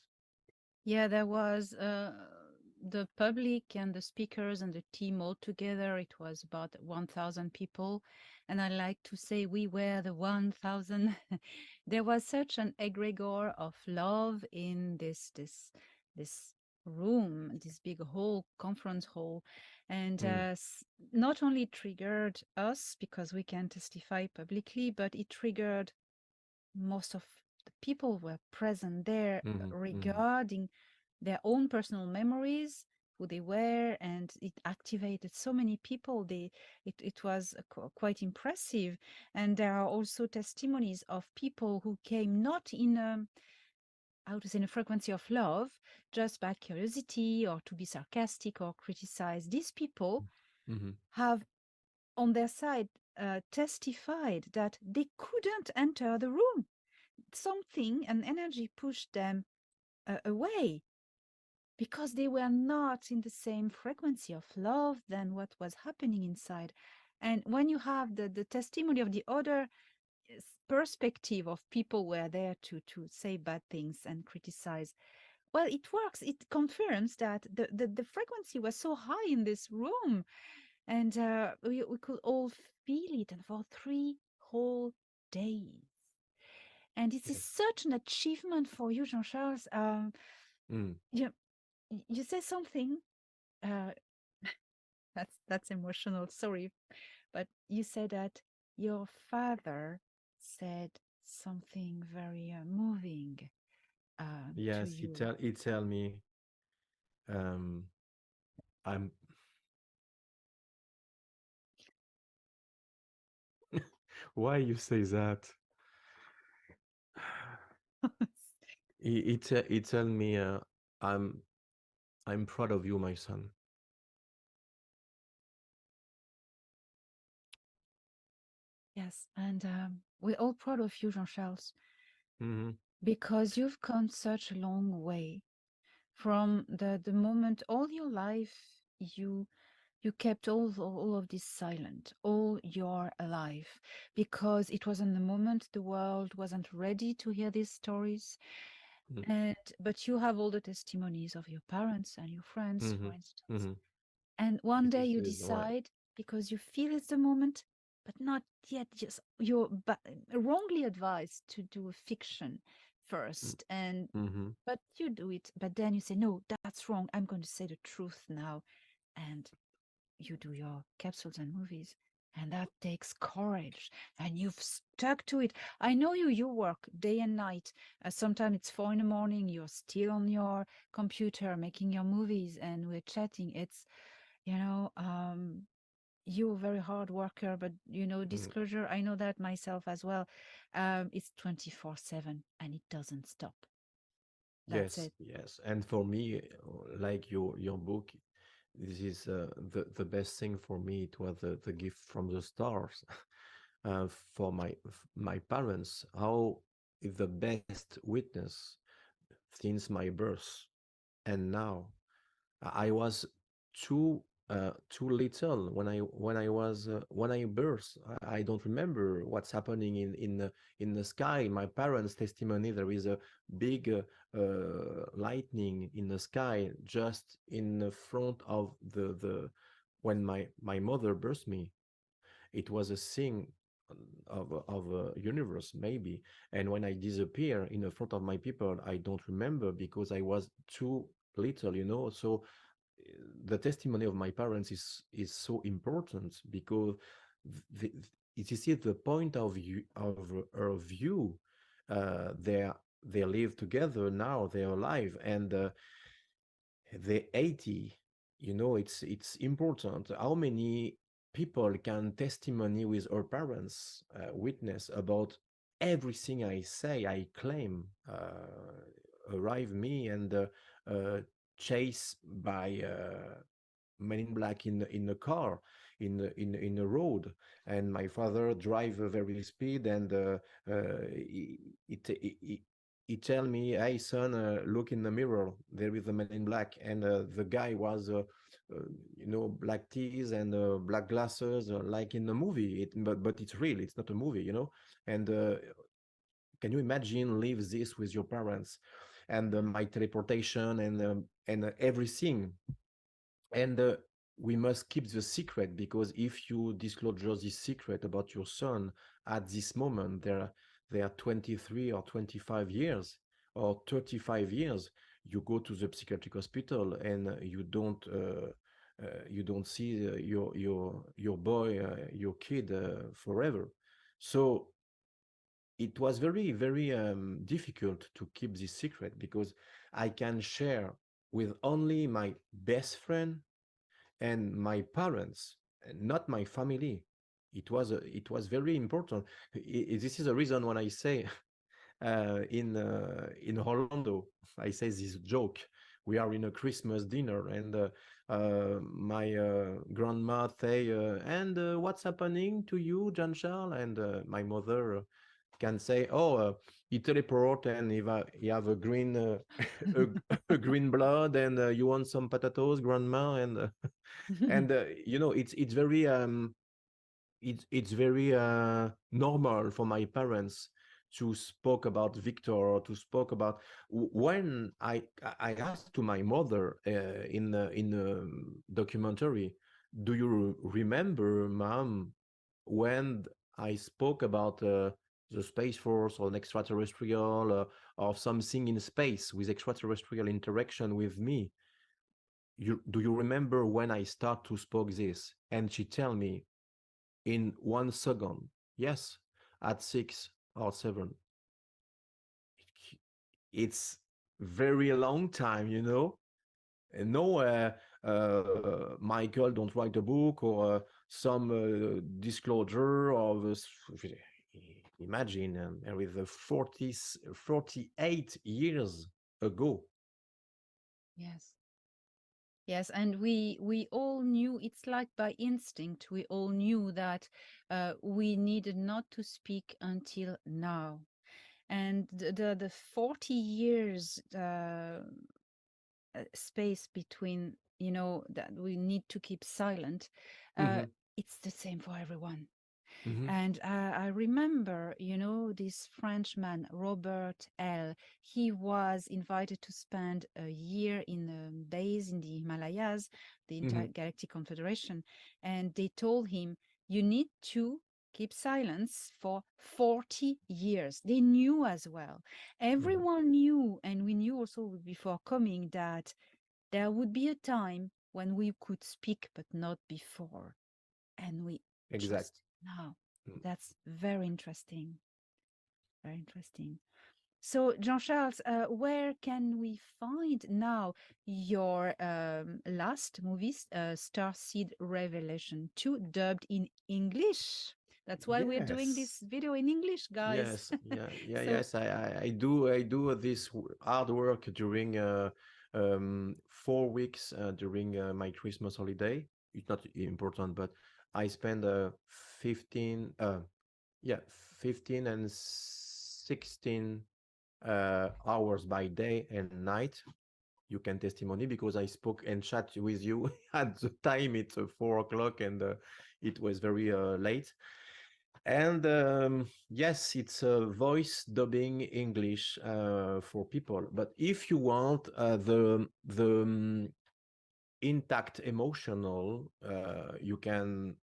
yeah, there was the public and the speakers and the team all together. It was about 1,000 people. And I like to say we were the 1,000. There was such an egregore of love in this room, this big hall, conference hall. And Mm, not only triggered us because we can testify publicly, but it triggered most of the people were present there mhm, mhm, regarding their own personal memories, who they were, and it activated so many people. It was quite impressive. And there are also testimonies of people who came not in a, how to say, in a frequency of love, just by curiosity or to be sarcastic or criticize. These people mhm, have on their side testified that they couldn't enter the room. Something, an energy pushed them away. because they were not in the same frequency of love than what was happening inside. And when you have the testimony of the other perspective of people were there to say bad things and criticize, well, it works. It confirms that the frequency was so high in this room, and we could all feel it, and for 3 whole days. And this is Yes. such an achievement for you, Jean-Charles. Mm. You, you say something, uh, that's emotional, sorry, but you said that your father said something very moving to Yes, you. he tell me, um, I'm. Why you say that? He tell me, I'm I'm proud of you, my son. Yes, and we're all proud of you, Jean-Charles, Mm-hmm. because you've come such a long way from the moment all your life you kept all of this silent all your life, because it was in the moment the world wasn't ready to hear these stories. And but you have all the testimonies of your parents and your friends, Mm-hmm. for instance. Mm-hmm. And one day This you is why. decide, because you feel it's the moment, but not yet, just you're wrongly advised to do a fiction first. And Mm-hmm. but you do it, but then you say, no, that's wrong, I'm going to say the truth now. And you do your capsules and movies, and that takes courage, and you've stuck to it. I know you work day and night. Sometimes it's 4 in the morning, you're still on your computer making your movies, and we're chatting. It's, you know, you're a very hard worker, but Mm. disclosure, I know that myself as well. It's 24/7 and it doesn't stop. That's Yes, it. yes. And for me, like your book, this is the best thing for me. It was the gift from the stars. For my parents, how is the best witness since my birth and now. I was too little when I was when I birth. I don't remember what's happening in the sky. My parents' testimony: there is a big lightning in the sky just in the front of the when my mother birthed me. It was a thing of a universe maybe. And when I disappear in the front of my people, I don't remember because I was too little, so the testimony of my parents is so important because the, it is at the point of view of her view. They live together now, they're alive, and the 80, it's important how many people can testimony with our parents, witness about everything I say, I claim, arrive me, and chase by men in black in the car, in the road, and my father drive a very speed, and he tell me, hey son, look in the mirror, there is a man in black, and the guy was black tees and black glasses, like in the movie. But it's real, it's not a movie. And can you imagine live this with your parents, and my teleportation, and everything. And we must keep the secret, because if you disclose this secret about your son at this moment, they are 23 or 25 years or 35 years, you go to the psychiatric hospital, and you don't see your boy, your kid, forever. So it was very, very difficult to keep this secret, because I can share with only my best friend and my parents, and not my family. It was very important. This is a reason when I say, in Orlando, I say this joke. We are in a Christmas dinner, and my grandma say, and what's happening to you, Jean Charles? And my mother can say, "Oh, he teleport and he have a green a, a green blood, and you want some potatoes, grandma?" And it's very it's very normal for my parents to spoke about Victor, or to spoke about when I asked to my mother in the documentary, do you remember, mom, when I spoke about the space force or an extraterrestrial or something in space with extraterrestrial interaction with me? Do you remember when I start to spoke this? And she tell me in 1 second. Yes, at 6 or 7. It's very long time, And no, Michael don't write a book or some disclosure of imagine with the 48 years ago. Yes. Yes, and we all knew, it's like by instinct, we all knew that we needed not to speak until now. And the 40 years space between, that we need to keep silent, uh, Hmm. it's the same for everyone. Hmm. And I remember, this Frenchman, Robert L. He was invited to spend a year in a base in the Himalayas, the Hmm. Intergalactic Confederation. And they told him, you need to keep silence for 40 years. They knew as well. Hmm. Everyone knew, and we knew also before coming that there would be a time when we could speak, but not before. And we Exact. just now. Mm. That's very interesting. Very interesting. So, Jean-Charles, where can we find now your last movies, Starseed Revelation 2, dubbed in English? That's why we're doing Yes. this video in English, guys. Yes, yeah, yeah, So, yes. I do this hard work during 4 weeks during my Christmas holiday. It's not important, but I spend 15, yeah, 15 and 16 hours by day and night. You can testimony because I spoke and chat with you at the time. It's 4 o'clock and it was very late. And yes, it's a voice dubbing English for people. But if you want the intact emotional, you can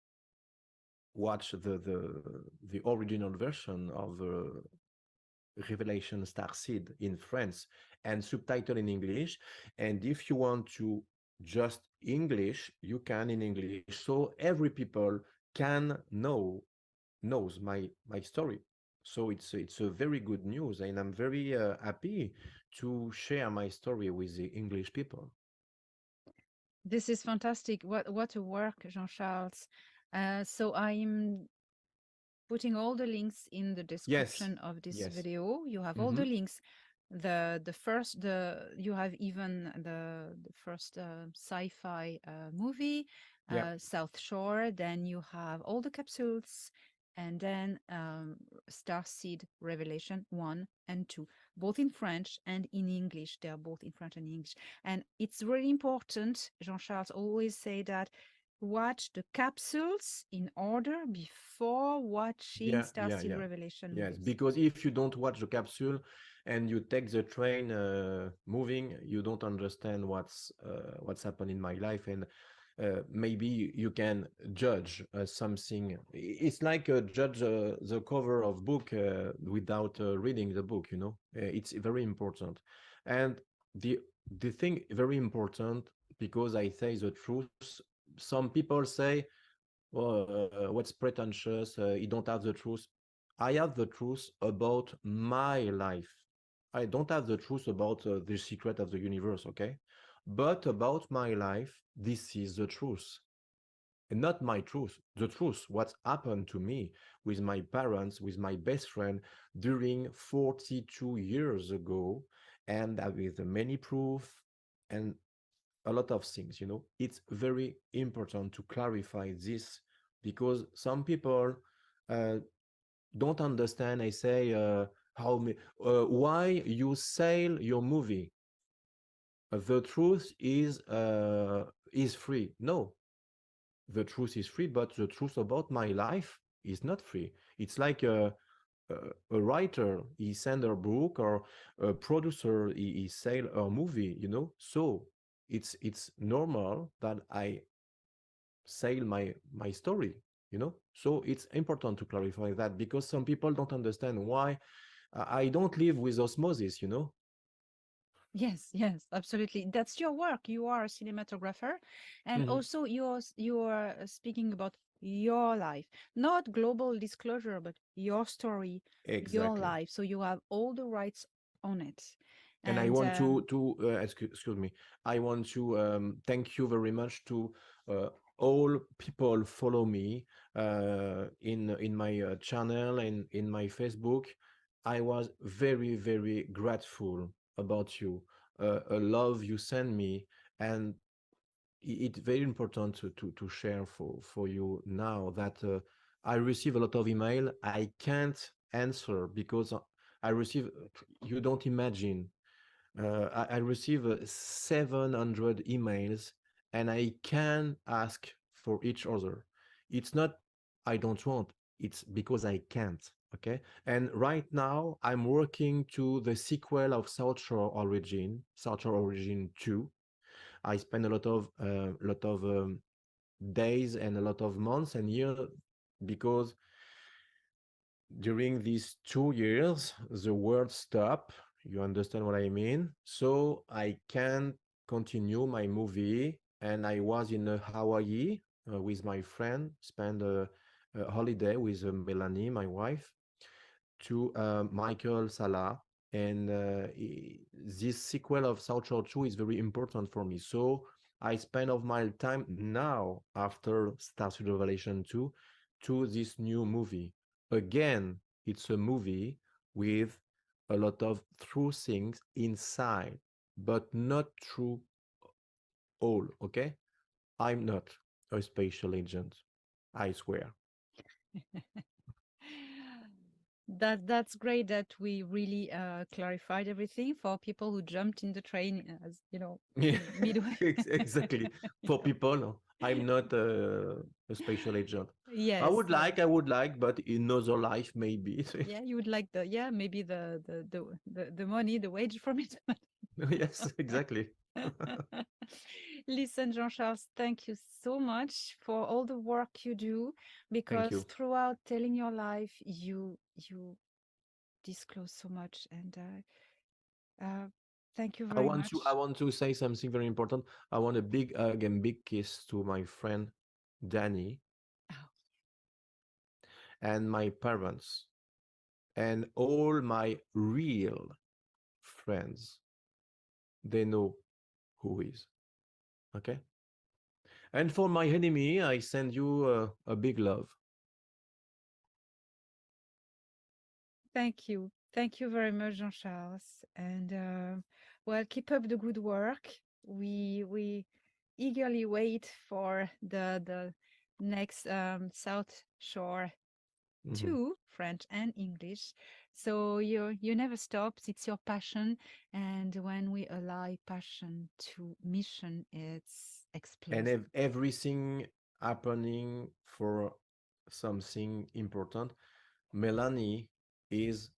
watch the original version of Revelation Starseed in France and subtitle in English. And if you want to just English, you can in English. So every people can knows my story. So it's a very good news, and I'm very happy to share my story with the English people. this is fantastic. What a work, Jean-Charles. So I'm putting all the links in the Yes, description of this yes. video. You have all Mm-hmm. the links. The first you have even the first sci-fi movie, Yeah, South Shore. Then you have all the capsules, and then Starseed Revelation 1 and 2, both in French and in English. They are both in French and English, and it's really important. Jean-Charles always say that watch the capsules in order before watching yeah, yeah, Starseed yeah. Revelation Yes, movies. because if you don't watch the capsule and you take the train moving, you don't understand what's happened in my life, and maybe you can judge something. It's like judge the cover of book without reading the book. It's very important, and the thing very important, because I say the truth. Some people say, "Oh, what's pretentious? You don't have the truth." I have the truth about my life. I don't have the truth about the secret of the universe, okay? But about my life, this is the truth. And not my truth, the truth, what happened to me with my parents, with my best friend during 42 years ago, and with many proof and a lot of things. It's very important to clarify this, because some people don't understand. I say, why you sell your movie? The truth is free. No, the truth is free, but the truth about my life is not free. It's like a writer, he send a book, or a producer, he sell a movie, you know. So it's normal that I sell my story, you know. So it's important to clarify that, because some people don't understand why I don't live with osmosis, you know. Yes, yes, absolutely. That's your work. You are a cinematographer, and Mhm. also you're speaking about your life, not global disclosure, but your story, your Exactly. life. So you have all the rights on it. And I And want excuse me, I want to thank you very much to uh, all people follow me in my channel and in my Facebook. I was very very grateful about you, a love you send me, and it's very important to share for you now that I receive a lot of email. I can't answer because I receive, you don't imagine, I receive 700 emails, and I can ask for each other. It's not I don't want, it's because I can't. Okay. And right now I'm working to the sequel of South Shore Origin 2. I spend a lot of days and a lot of months and years, because during these 2 years the world stopped. You understand what I mean? So I can continue my movie, and I was in Hawaii with my friend, spend a holiday with Melanie, my wife, to Michael Salah. And this sequel of South Shore 2 is very important for me. So I spend of my time now, after Starship Revelation 2, to this new movie. Again, it's a movie with a lot of true things inside, but not true all, okay? I'm not a special agent, I swear. that's great that we really clarified everything for people who jumped in the train, as you know, Yeah, midway. exactly. For people, I'm not a special agent. Yes, yes. I would like, but in another life, maybe. Yeah, you would like the, yeah, maybe the money, the wage from it. Yes, exactly. Listen, Jean-Charles, thank you so much for all the work you do, Thank because you. throughout telling your life, you disclose so much, and thank you very I much. want to say something very important. I want a big hug and big kiss to my friend Danny, Oh, and my parents, and all my real friends. They know who is. Okay. And for my enemy, I send you a big love. thank you. Thank you very much, Jean-Charles. And well, keep up the good work. We eagerly wait for the next South Shore Mhm. 2, French and English. So you never stops. It's your passion, and when we ally passion to mission, it's And explosive. everything happening for something important. Melanie is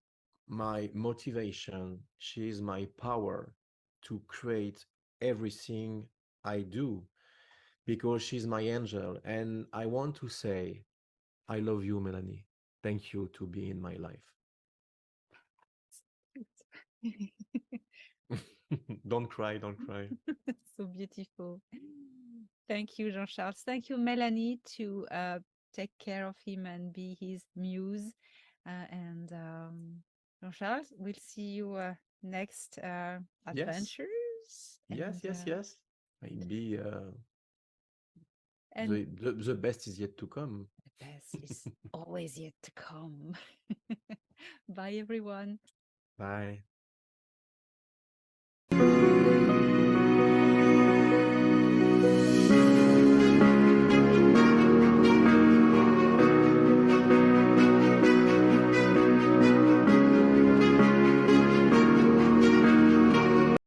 my motivation. She is my power to create everything I do, because she's my angel. And I want to say, I love you, Melanie. Thank you to be in my life. Don't cry, don't cry. So beautiful. Thank you, Jean-Charles. Thank you, Melanie, to take care of him and be his muse. And Jean-Charles, we'll see you next Yes, adventures. yes, yes, yes. Maybe And the best is yet to come. the best is always yet to come. Bye, everyone. Bye.